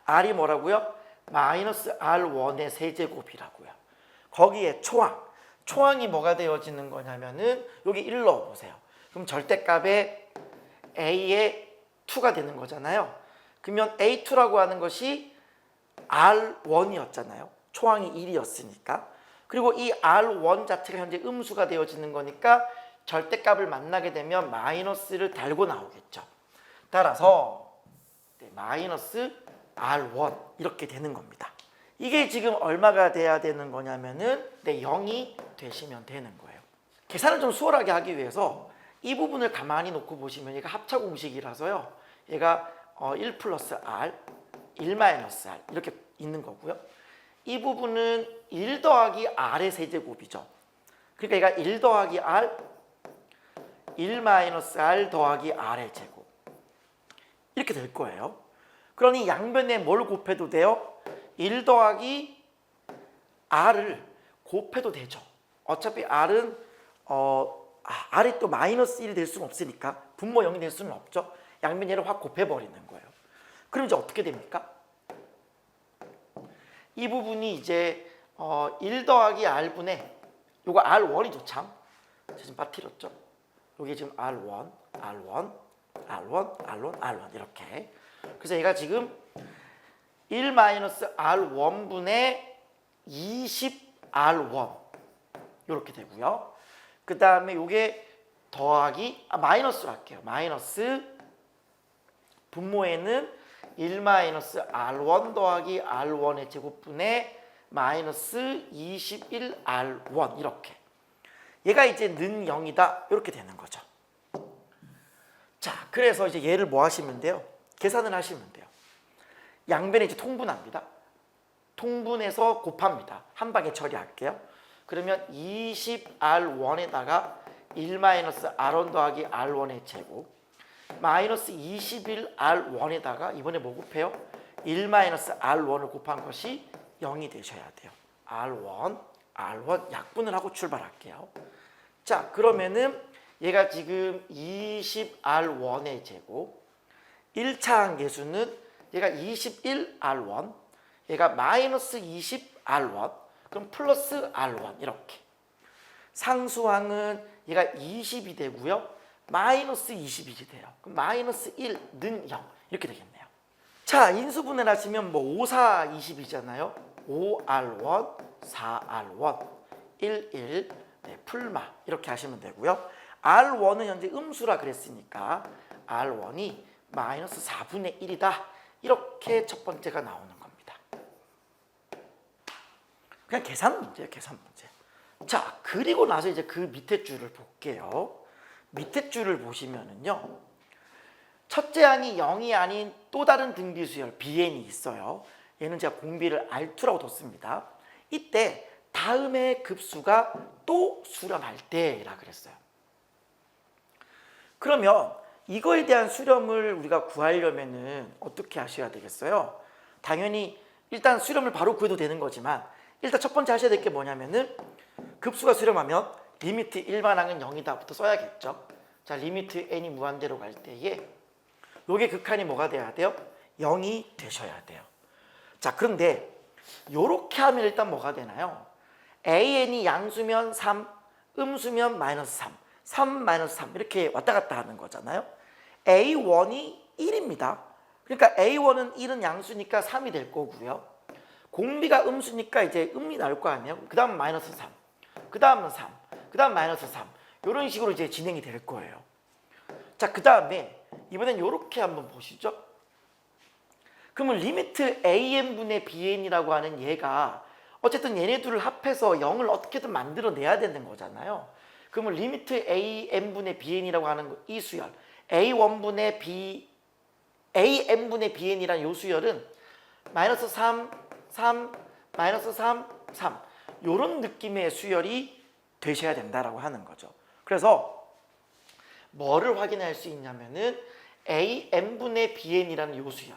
R이 뭐라고요? 마이너스 R1의 세제곱이라고요. 거기에 초항이 뭐가 되어지는 거냐면은 여기 1 넣어보세요. 그럼 절대값에 A의 2가 되는 거잖아요. 그러면 A2라고 하는 것이 R1이었잖아요. 초항이 1이었으니까. 그리고 이 R1 자체가 현재 음수가 되어지는 거니까 절대값을 만나게 되면 마이너스를 달고 나오겠죠. 따라서 마이너스 R1 이렇게 되는 겁니다. 이게 지금 얼마가 돼야 되는 거냐면은 0이 되시면 되는 거예요. 계산을 좀 수월하게 하기 위해서 이 부분을 가만히 놓고 보시면 얘가 합차 공식이라서요. 얘가 1 플러스 R, 1-R 이렇게 있는 거고요. 이 부분은 1 더하기 R의 세제곱이죠. 그러니까 얘가 1 더하기 R, 1-R 더하기 R의 제곱 이렇게 될 거예요. 그러니 양변에 뭘 곱해도 돼요? 1 더하기 R을 곱해도 되죠. 어차피 R은 R이 또 마이너스 1이 될 수는 없으니까 분모 0이 될 수는 없죠. 양변 얘를 확 곱해버리는 거예요. 그럼 이제 어떻게 됩니까? 이 부분이 이제 1 더하기 R분의 요거 R1이죠 참. 제가 지금 빠뜨렸죠. 요게 지금 R1, R1, R1, R1, R1 이렇게. 그래서 얘가 지금 1 R1분의 20R1 이렇게 되고요. 그 다음에 요게 더하기 마이너스로 할게요. 마이너스 분모에는 1 R1 더하기 R1의 제곱분의 마이너스 21R1 이렇게. 얘가 이제 는 0이다 이렇게 되는 거죠. 자, 그래서 이제 얘를 뭐 하시면 돼요? 계산을 하시면 돼요. 양변에 이제 통분합니다. 통분해서 곱합니다. 한 방에 처리할게요. 그러면 20R1에다가 1 R1 더하기 R1의 제곱 마이너스 21R1에다가 이번에 뭐 곱해요? 1 R1을 곱한 것이 0이 되셔야 돼요. R1 약분을 하고 출발할게요. 자, 그러면은 얘가 지금 20R1의 제곱 1차 항계수는 얘가 21R1 얘가 마이너스 20R1 그럼 플러스 R1 이렇게. 상수항은 얘가 20이 되고요. 마이너스 21이 돼요. 그럼 마이너스 1, 는 0 이렇게 되겠네요. 자, 인수분해를 하시면 뭐 5, 4, 20이잖아요. 5R1, 4R1, 1, 네, 풀마 이렇게 하시면 되고요. R1은 현재 음수라 그랬으니까 R1이 마이너스 4분의 1이다. 이렇게 첫 번째가 나오는 겁니다. 그냥 계산 문제예요. 계산 문제. 자, 그리고 나서 이제 그 밑에 줄을 볼게요. 밑에 줄을 보시면은요. 첫째 항이 0이 아닌 또 다른 등비수열 Bn이 있어요. 얘는 제가 공비를 R2라고 뒀습니다. 이때 다음의 급수가 또 수렴할 때라 그랬어요. 그러면 이거에 대한 수렴을 우리가 구하려면은 어떻게 하셔야 되겠어요? 당연히 일단 수렴을 바로 구해도 되는 거지만 일단 첫 번째 하셔야 될 게 뭐냐면은 급수가 수렴하면 리미트 일반항은 0이다부터 써야겠죠. 자, 리미트 n이 무한대로 갈 때에 요게 극한이 뭐가 돼야 돼요? 0이 되셔야 돼요. 자, 그런데 요렇게 하면 일단 뭐가 되나요? an이 양수면 3, 음수면 마이너스 3, 3 마이너스 3 이렇게 왔다 갔다 하는 거잖아요. a1이 1입니다. 그러니까 a1은 1은 양수니까 3이 될 거고요. 공비가 음수니까 이제 음이 나올 거 아니에요. 그 다음 마이너스 3, 그 다음은 3, 그 다음 마이너스 3 이런 식으로 이제 진행이 될 거예요. 자, 그 다음에 이번엔 이렇게 한번 보시죠. 그러면 리미트 an분의 bn이라고 하는 얘가 어쨌든 얘네 둘을 합해서 0을 어떻게든 만들어내야 되는 거잖아요. 그러면 리미트 an분의 bn이라고 하는 이 수열 a1분의 an분의 bn이라는 이 수열은 마이너스 3, 3, 마이너스 3, 3 이런 느낌의 수열이 되셔야 된다라고 하는 거죠. 그래서 뭐를 확인할 수 있냐면은 an분의 bn이라는 요 수열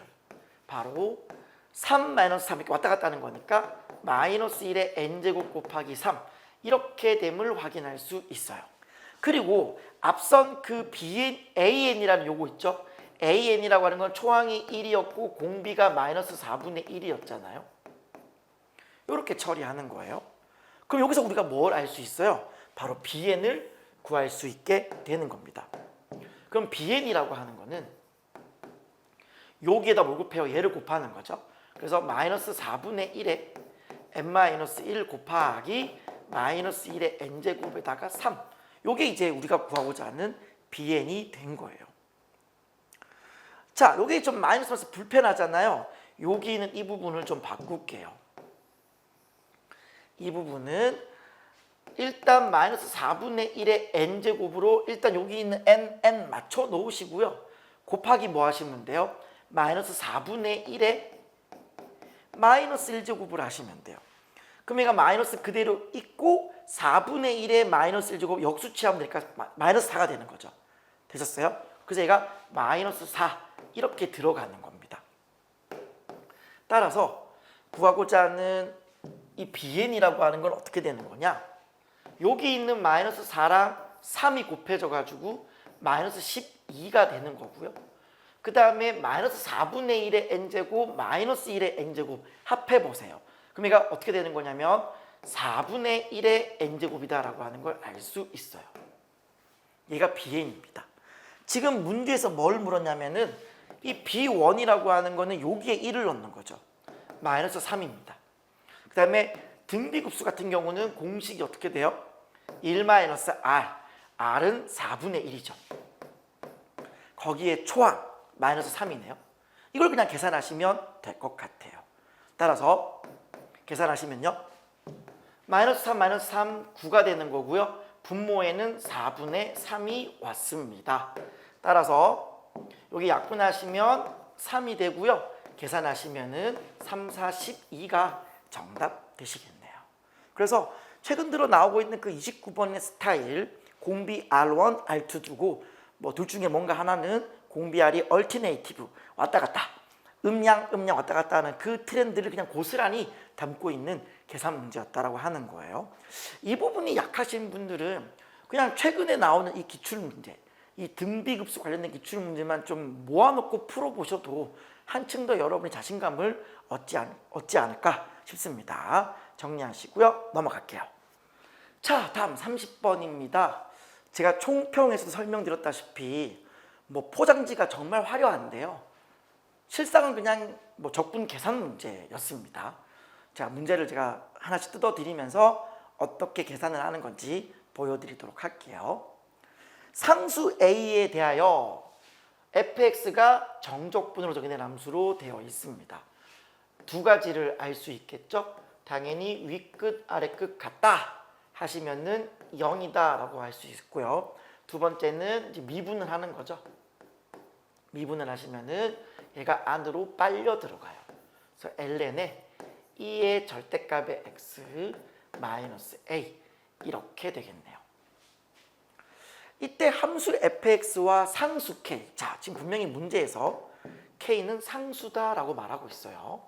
바로 3 마이너스 3 이렇게 왔다 갔다 하는 거니까 마이너스 1의 n제곱 곱하기 3 이렇게 됨을 확인할 수 있어요. 그리고 앞선 그 an이라는 요거 있죠. an이라고 하는 건 초항이 1이었고 공비가 마이너스 4분의 1이었잖아요. 이렇게 처리하는 거예요. 그럼 여기서 우리가 뭘 알 수 있어요? 바로 bn을 구할 수 있게 되는 겁니다. 그럼 bn이라고 하는 거는 여기에다 뭘 곱해요? 얘를 곱하는 거죠. 그래서 마이너스 4분의 1에 n-1 곱하기 마이너스 1의 n제곱에다가 3 요게 이제 우리가 구하고자 하는 bn이 된 거예요. 자, 요게 좀 마이너스라서 불편하잖아요. 여기는 이 부분을 좀 바꿀게요. 이 부분은 일단 마이너스 4분의 1의 n제곱으로 일단 여기 있는 n 맞춰 놓으시고요. 곱하기 뭐 하시면 돼요? 마이너스 4분의 1의 마이너스 1제곱을 하시면 돼요. 그럼 얘가 마이너스 그대로 있고 4분의 1의 마이너스 1제곱 역수치하면 되니까 마이너스 4가 되는 거죠. 되셨어요? 그래서 얘가 마이너스 4 이렇게 들어가는 겁니다. 따라서 구하고자 하는 이 bn이라고 하는 건 어떻게 되는 거냐? 여기 있는 마이너스 4랑 3이 곱해져 가지고 마이너스 2가 되는 거고요. 그 다음에 마이너스 4분의 1의 n제곱 마이너스 1의 n제곱 합해보세요. 그럼 얘가 어떻게 되는 거냐면 4분의 1의 n제곱이다 라고 하는 걸 알 수 있어요. 얘가 bn입니다. 지금 문제에서 뭘 물었냐면은 이 b1이라고 하는 거는 여기에 1을 넣는 거죠. 마이너스 3입니다. 그 다음에 등비급수 같은 경우는 공식이 어떻게 돼요? 1 마이너스 r, r은 4분의 1이죠. 거기에 초항 마이너스 3이네요. 이걸 그냥 계산하시면 될 것 같아요. 따라서 계산하시면요. 마이너스 3, 마이너스 3, 9가 되는 거고요. 분모에는 4분의 3이 왔습니다. 따라서 여기 약분하시면 3이 되고요. 계산하시면은 3, 4, 12가 정답 되시겠네요. 그래서 최근 들어 나오고 있는 그 29번의 스타일 공비 R1, R2 두고 뭐 둘 중에 뭔가 하나는 공비 R이 얼티네이티브 왔다 갔다 음양 왔다 갔다 하는 그 트렌드를 그냥 고스란히 담고 있는 계산 문제였다라고 하는 거예요. 이 부분이 약하신 분들은 그냥 최근에 나오는 이 기출문제, 이 등비급수 관련된 기출문제만 좀 모아놓고 풀어보셔도 한층 더 여러분이 자신감을 얻지 않을까 싶습니다. 정리하시고요. 넘어갈게요. 자, 다음 30번입니다. 제가 총평에서도 설명드렸다시피 뭐 포장지가 정말 화려한데요. 실상은 그냥 뭐 적분 계산 문제였습니다. 자, 문제를 제가 하나씩 뜯어드리면서 어떻게 계산을 하는 건지 보여드리도록 할게요. 상수 A에 대하여 fx가 정적분으로 정의된 함수로 되어 있습니다. 두 가지를 알 수 있겠죠? 당연히 윗끝, 아래끝 같다 하시면은 0이다 라고 할 수 있고요. 두 번째는 이제 미분을 하는 거죠. 미분을 하시면은 얘가 안으로 빨려 들어가요. 그래서 ln에 2의 절대값의 x 마이너스 a 이렇게 되겠네요. 이때 함수 fx와 상수 k, 자 지금 분명히 문제에서 k는 상수다라고 말하고 있어요.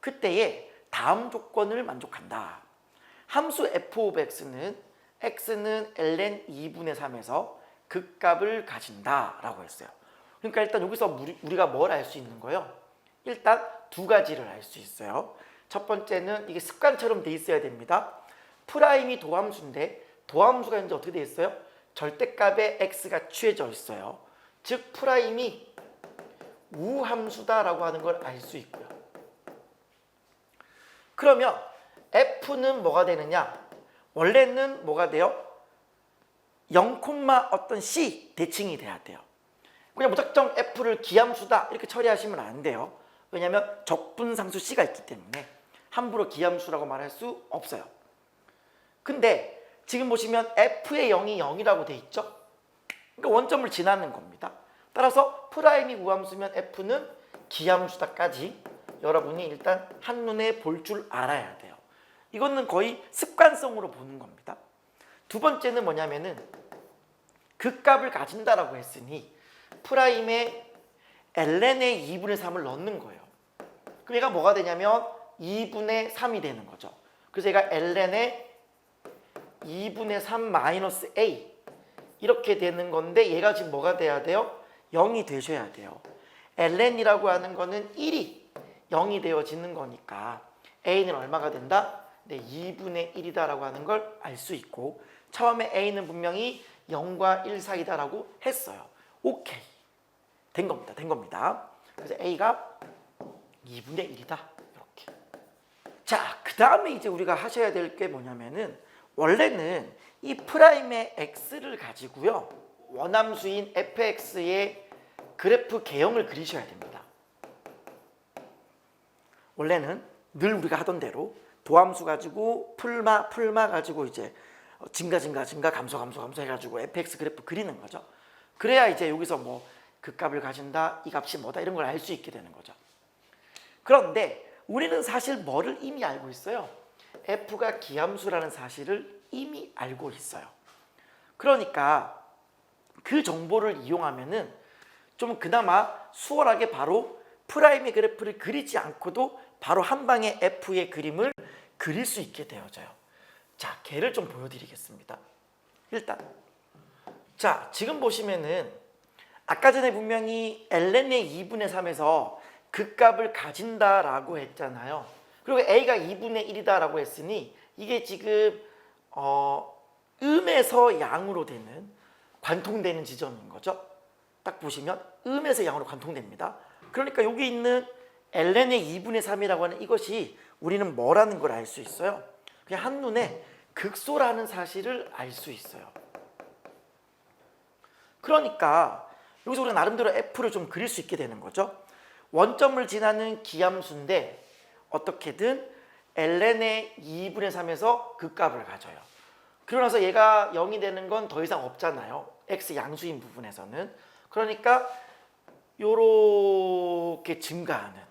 그때에 다음 조건을 만족한다. 함수 f of x는 x는 ln 2분의 3에서 극값을 가진다라고 했어요. 그러니까 일단 여기서 우리가 뭘 알 수 있는 거예요? 일단 두 가지를 알 수 있어요. 첫 번째는 이게 습관처럼 돼 있어야 됩니다. 프라임이 도함수인데 도함수가 이제 어떻게 돼 있어요? 절대값의 x가 취해져 있어요. 즉 프라임이 우함수다라고 하는 걸 알 수 있고요. 그러면 f는 뭐가 되느냐? 원래는 뭐가 돼요? 0, 어떤 c 대칭이 돼야 돼요. 그냥 무작정 f를 기함수다 이렇게 처리하시면 안 돼요. 왜냐하면 적분상수 c가 있기 때문에 함부로 기함수라고 말할 수 없어요. 근데 지금 보시면 f의 0이 0이라고 돼 있죠? 그러니까 원점을 지나는 겁니다. 따라서 프라임이 우함수면 f는 기함수다까지 여러분이 일단 한눈에 볼 줄 알아야 돼요. 이거는 거의 습관성으로 보는 겁니다. 두 번째는 뭐냐면은 극값을 가진다라고 했으니 프라임에 ln의 2분의 3을 넣는 거예요. 그럼 얘가 뭐가 되냐면 2분의 3이 되는 거죠. 그래서 얘가 ln의 2분의 3 마이너스 a 이렇게 되는 건데 얘가 지금 뭐가 돼야 돼요? 0이 되셔야 돼요. ln이라고 하는 거는 1이 0이 되어지는 거니까 a는 얼마가 된다? 네, 2분의 1이다라고 하는 걸 알 수 있고 처음에 a는 분명히 0과 1 사이다라고 했어요. 오케이. 된 겁니다. 그래서 a가 2분의 1이다. 이렇게. 자, 그 다음에 이제 우리가 하셔야 될 게 뭐냐면은 원래는 이 프라임의 x를 가지고요. 원함수인 fx의 그래프 개형을 그리셔야 됩니다. 원래는 늘 우리가 하던 대로 도함수 가지고 풀마 가지고 이제 증가 감소 해가지고 fx 그래프 그리는 거죠. 그래야 이제 여기서 뭐 그 값을 가진다, 이 값이 뭐다 이런 걸 알 수 있게 되는 거죠. 그런데 우리는 사실 뭐를 이미 알고 있어요? f가 기함수라는 사실을 이미 알고 있어요. 그러니까 그 정보를 이용하면은 좀 그나마 수월하게 바로 프라임의 그래프를 그리지 않고도 바로 한 방에 f의 그림을 그릴 수 있게 되어져요. 자, 걔를 좀 보여드리겠습니다. 일단 자, 지금 보시면은 아까 전에 분명히 ln의 2분의 3에서 그 값을 가진다라고 했잖아요. 그리고 a가 2분의 1이다라고 했으니 이게 지금 음에서 양으로 되는 관통되는 지점인 거죠. 딱 보시면 음에서 양으로 관통됩니다. 그러니까 여기 있는 ln의 2분의 3이라고 하는 이것이 우리는 뭐라는 걸 알 수 있어요. 그냥 한눈에 극소라는 사실을 알 수 있어요. 그러니까 여기서 우리가 나름대로 f를 좀 그릴 수 있게 되는 거죠. 원점을 지나는 기함수인데 어떻게든 ln의 2분의 3에서 그 값을 가져요. 그러고 나서 얘가 0이 되는 건 더 이상 없잖아요. x 양수인 부분에서는. 그러니까 요렇게 증가하는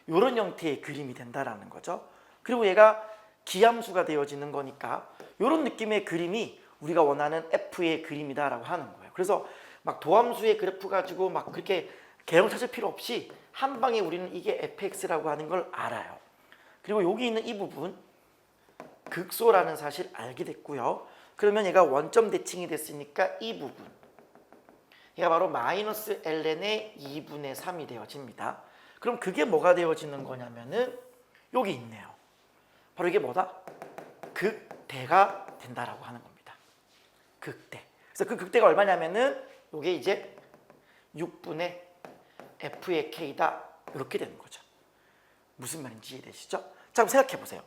요런 형태의 그림이 된다라는 거죠. 그리고 얘가 기함수가 되어지는 거니까 요런 느낌의 그림이 우리가 원하는 f의 그림이다라고 하는 거예요. 그래서 막 도함수의 그래프 가지고 막 그렇게 개형 찾을 필요 없이 한 방에 우리는 이게 fx라고 하는 걸 알아요. 그리고 여기 있는 이 부분 극소라는 사실 알게 됐고요. 그러면 얘가 원점 대칭이 됐으니까 이 부분 얘가 바로 마이너스 ln의 2분의 3이 되어집니다. 그럼 그게 뭐가 되어지는 거냐면은 여기 있네요. 바로 이게 뭐다? 극대가 된다라고 하는 겁니다. 극대. 그래서 그 극대가 얼마냐면은 이게 이제 6분의 f의 k다 이렇게 되는 거죠. 무슨 말인지 이해되시죠? 자, 그럼 생각해 보세요.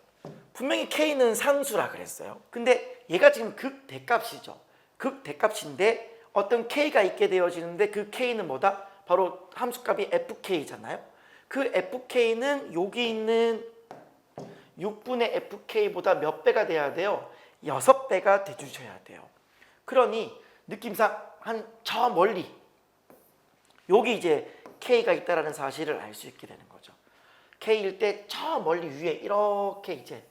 분명히 k는 상수라 그랬어요. 근데 얘가 지금 극대값이죠. 극대값인데 어떤 k가 있게 되어지는데 그 k는 뭐다? 바로 함수값이 fk잖아요. 그 fk는 여기 있는 6분의 fk보다 몇 배가 돼야 돼요? 6배가 돼주셔야 돼요. 그러니 느낌상 한 저 멀리 여기 이제 k가 있다라는 사실을 알 수 있게 되는 거죠. k일 때 저 멀리 위에 이렇게 이제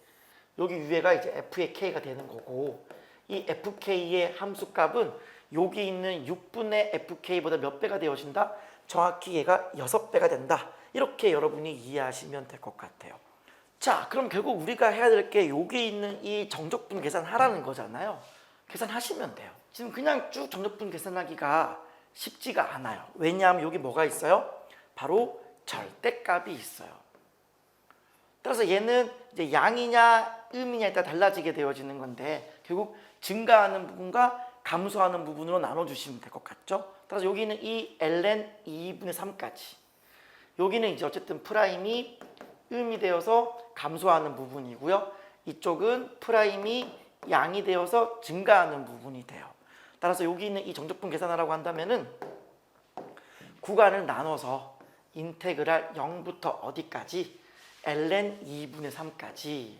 여기 위에가 이제 f의 k가 되는 거고 이 fk의 함수값은 여기 있는 6분의 fk보다 몇 배가 되어진다? 정확히 얘가 6배가 된다. 이렇게 여러분이 이해하시면 될 것 같아요. 자, 그럼 결국 우리가 해야 될 게 여기 있는 이 정적분 계산하라는 거잖아요. 계산하시면 돼요. 지금 그냥 쭉 정적분 계산하기가 쉽지가 않아요. 왜냐하면 여기 뭐가 있어요? 바로 절대값이 있어요. 따라서 얘는 이제 양이냐 음이냐에 따라 달라지게 되어지는 건데 결국 증가하는 부분과 감소하는 부분으로 나눠주시면 될 것 같죠? 따라서 여기는 이 ln 2분의 3까지 여기는 이제 어쨌든 프라임이 음이 되어서 감소하는 부분이고요. 이쪽은 프라임이 양이 되어서 증가하는 부분이 돼요. 따라서 여기 있는 이 정적분 계산하라고 한다면은 구간을 나눠서 인테그랄 0부터 어디까지? ln 2분의 3까지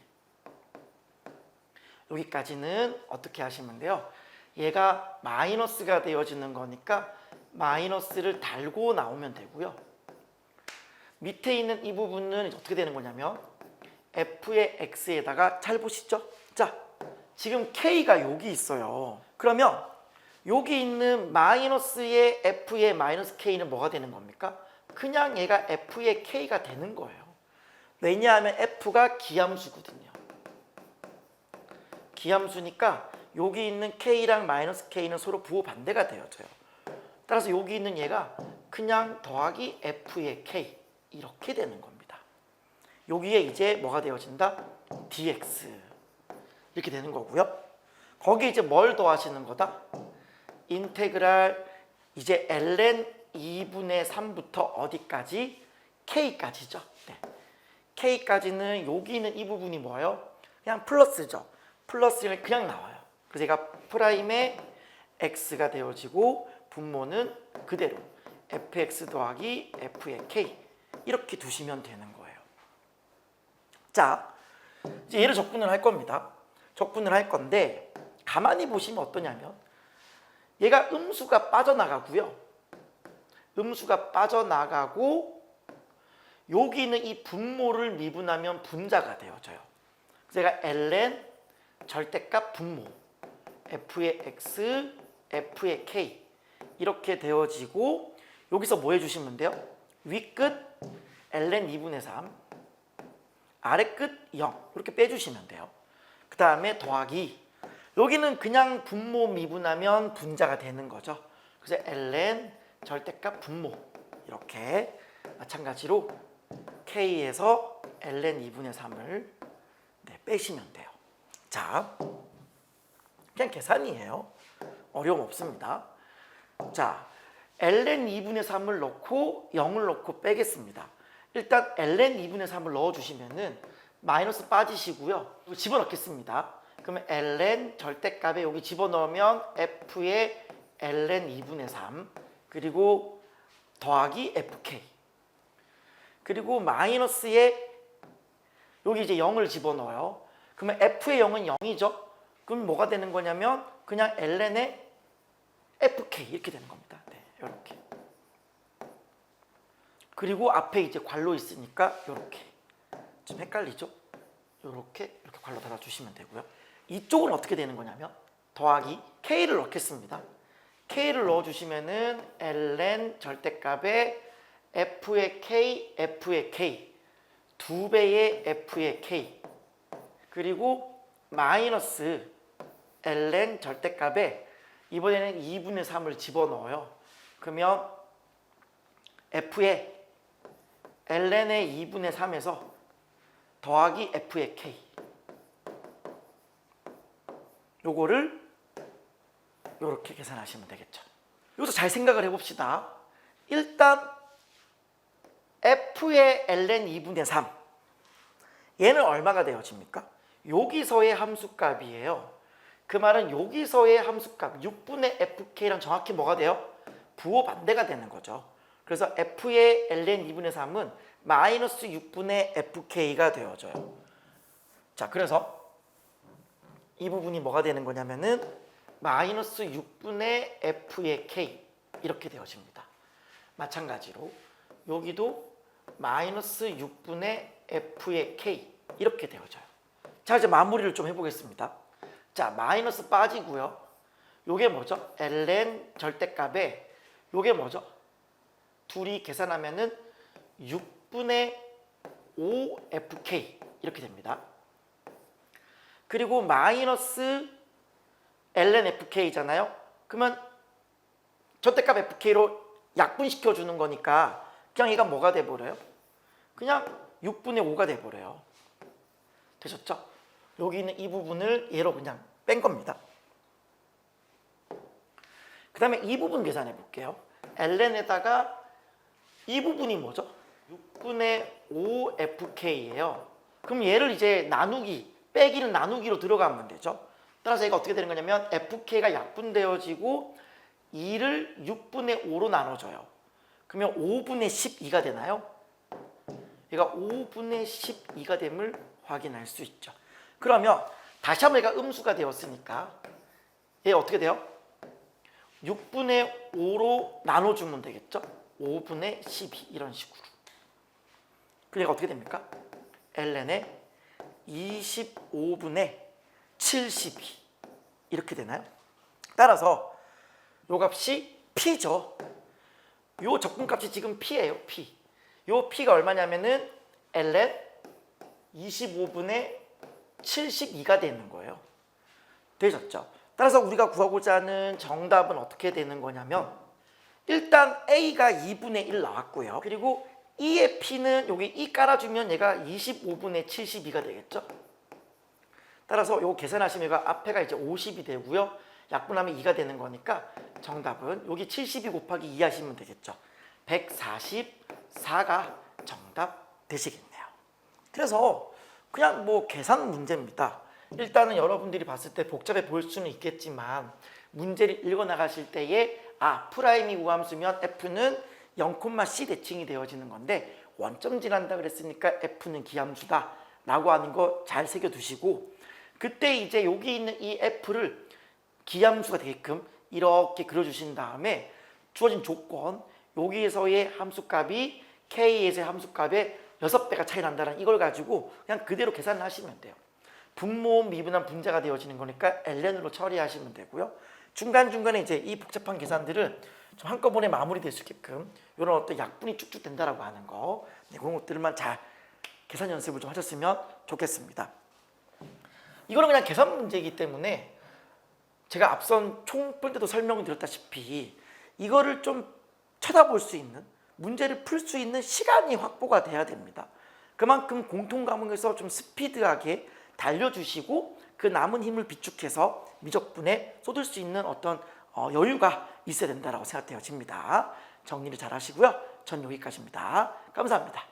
여기까지는 어떻게 하시면 돼요? 얘가 마이너스가 되어지는 거니까 마이너스를 달고 나오면 되고요. 밑에 있는 이 부분은 어떻게 되는 거냐면 f의 x에다가 잘 보시죠. 자, 지금 k가 여기 있어요. 그러면 여기 있는 마이너스의 f의 마이너스 k는 뭐가 되는 겁니까? 그냥 얘가 f의 k가 되는 거예요. 왜냐하면 f가 기함수거든요. 기함수니까 여기 있는 k랑 마이너스 k는 서로 부호 반대가 되어져요. 따라서 여기 있는 얘가 그냥 더하기 f의 k 이렇게 되는 겁니다. 여기에 이제 뭐가 되어진다? dx 이렇게 되는 거고요. 거기에 이제 뭘 더하시는 거다? 인테그랄 이제 ln 2분의 3부터 어디까지? k까지죠. 네. k까지는 여기 있는 이 부분이 뭐예요? 그냥 플러스죠. 플러스는 그냥 나와요. 그래서 얘가 프라임의 x가 되어지고 분모는 그대로 fx 더하기 f의 k 이렇게 두시면 되는 거예요. 자, 이제 얘를 적분을 할 겁니다. 적분을 할 건데 가만히 보시면 어떠냐면 얘가 음수가 빠져나가고요. 음수가 빠져나가고 여기 있는 이 분모를 미분하면 분자가 되어져요. 그래서 얘가 ln 절대값 분모 f의 x, f의 k 이렇게 되어지고 여기서 뭐 해주시면 돼요? 위끝 ln 2분의 3 아래 끝 0 이렇게 빼주시면 돼요. 그 다음에 더하기 여기는 그냥 분모 미분하면 분자가 되는 거죠. 그래서 ln 절대값 분모 이렇게 마찬가지로 k에서 ln 2분의 3을 빼시면 돼요. 자, 그냥 계산이에요. 어려움 없습니다. 자, ln 2분의 3을 넣고 0을 넣고 빼겠습니다. 일단 ln 2분의 3을 넣어주시면은 마이너스 빠지시고요. 집어넣겠습니다. 그러면 ln 절대값에 여기 집어넣으면 f의 ln 2분의 3 그리고 더하기 fk 그리고 마이너스에 여기 이제 0을 집어넣어요. 그러면 f의 0은 0이죠. 그럼 뭐가 되는 거냐면 그냥 ln의 fk 이렇게 되는 겁니다. 네, 이렇게. 그리고 앞에 이제 괄호 있으니까 이렇게. 좀 헷갈리죠? 이렇게 괄호 달아주시면 되고요. 이쪽은 어떻게 되는 거냐면 더하기 k를 넣겠습니다. k를 넣어주시면은 ln 절대값에 f의 k 두 배의 f의 k 그리고 마이너스 ln 절대값에 이번에는 2분의 3을 집어넣어요. 그러면 f의 ln의 2분의 3에서 더하기 f의 k 요거를 요렇게 계산하시면 되겠죠. 여기서 잘 생각을 해봅시다. 일단 f의 ln 2분의 3 얘는 얼마가 되어집니까? 여기서의 함수값이에요. 그 말은 여기서의 함수값 6분의 fk랑 정확히 뭐가 돼요? 부호 반대가 되는 거죠. 그래서 f의 ln 2분의 3은 마이너스 6분의 fk가 되어져요. 자, 그래서 이 부분이 뭐가 되는 거냐면은 마이너스 6분의 f의 k 이렇게 되어집니다. 마찬가지로 여기도 마이너스 6분의 f의 k 이렇게 되어져요. 자, 이제 마무리를 좀 해보겠습니다. 자, 마이너스 빠지고요. 요게 뭐죠? ln 절대값에 요게 뭐죠? 둘이 계산하면은 6분의 5fk 이렇게 됩니다. 그리고 마이너스 ln fk잖아요. 그러면 절대값 fk로 약분시켜 주는 거니까 그냥 얘가 뭐가 돼버려요? 그냥 6분의 5가 돼버려요. 되셨죠? 여기 있는 이 부분을 얘로 그냥 뺀 겁니다. 그 다음에 이 부분 계산해 볼게요. ln에다가 이 부분이 뭐죠? 6분의 5fk예요. 그럼 얘를 이제 나누기, 빼기는 나누기로 들어가면 되죠. 따라서 얘가 어떻게 되는 거냐면 fk가 약분되어지고 2를 6분의 5로 나눠줘요. 그러면 5분의 12가 되나요? 얘가 5분의 12가 됨을 확인할 수 있죠. 그러면 다시 한번 얘가 음수가 되었으니까 얘 어떻게 돼요? 6분의 5로 나눠주면 되겠죠? 5분의 12 이런 식으로. 그럼 얘가 어떻게 됩니까? ln의 25분의 72 이렇게 되나요? 따라서 요 값이 p죠. 요 적분값이 지금 p예요. p. 요 p가 얼마냐면은 ln 25분의 72가 되는 거예요. 되셨죠? 따라서 우리가 구하고자 하는 정답은 어떻게 되는 거냐면 일단 a가 2분의 1 나왔고요. 그리고 e의 p는 여기 e 깔아주면 얘가 25분의 72가 되겠죠? 따라서 요거 계산하시면 얘가 앞에가 이제 50이 되고요. 약분하면 2가 되는 거니까 정답은 여기 72 곱하기 2 하시면 되겠죠. 144가 정답 되시겠네요. 그래서 그냥 뭐 계산 문제입니다. 일단은 여러분들이 봤을 때 복잡해 보일 수는 있겠지만 문제를 읽어 나가실 때에 프라임이 우함수면 f는 0,c 대칭이 되어지는 건데 원점 지난다 그랬으니까 f는 기함수다 라고 하는 거 잘 새겨두시고 그때 이제 여기 있는 이 f를 기함수가 되게끔 이렇게 그려주신 다음에 주어진 조건 여기에서의 함수값이 k에서의 함수값의 6배가 차이 난다는 이걸 가지고 그냥 그대로 계산을 하시면 돼요. 분모 미분한 분자가 되어지는 거니까 ln으로 처리하시면 되고요. 중간중간에 이제 이 복잡한 계산들은 좀 한꺼번에 마무리될 수 있게끔 이런 어떤 약분이 쭉쭉 된다라고 하는 거 그런 것들만 잘 계산 연습을 좀 하셨으면 좋겠습니다. 이거는 그냥 계산 문제이기 때문에 제가 앞선 총평 때도 설명을 드렸다시피 이거를 좀 쳐다볼 수 있는, 문제를 풀 수 있는 시간이 확보가 돼야 됩니다. 그만큼 공통 과목에서 좀 스피드하게 달려주시고 그 남은 힘을 비축해서 미적분에 쏟을 수 있는 어떤 여유가 있어야 된다고 생각되어집니다. 정리를 잘 하시고요. 전 여기까지입니다. 감사합니다.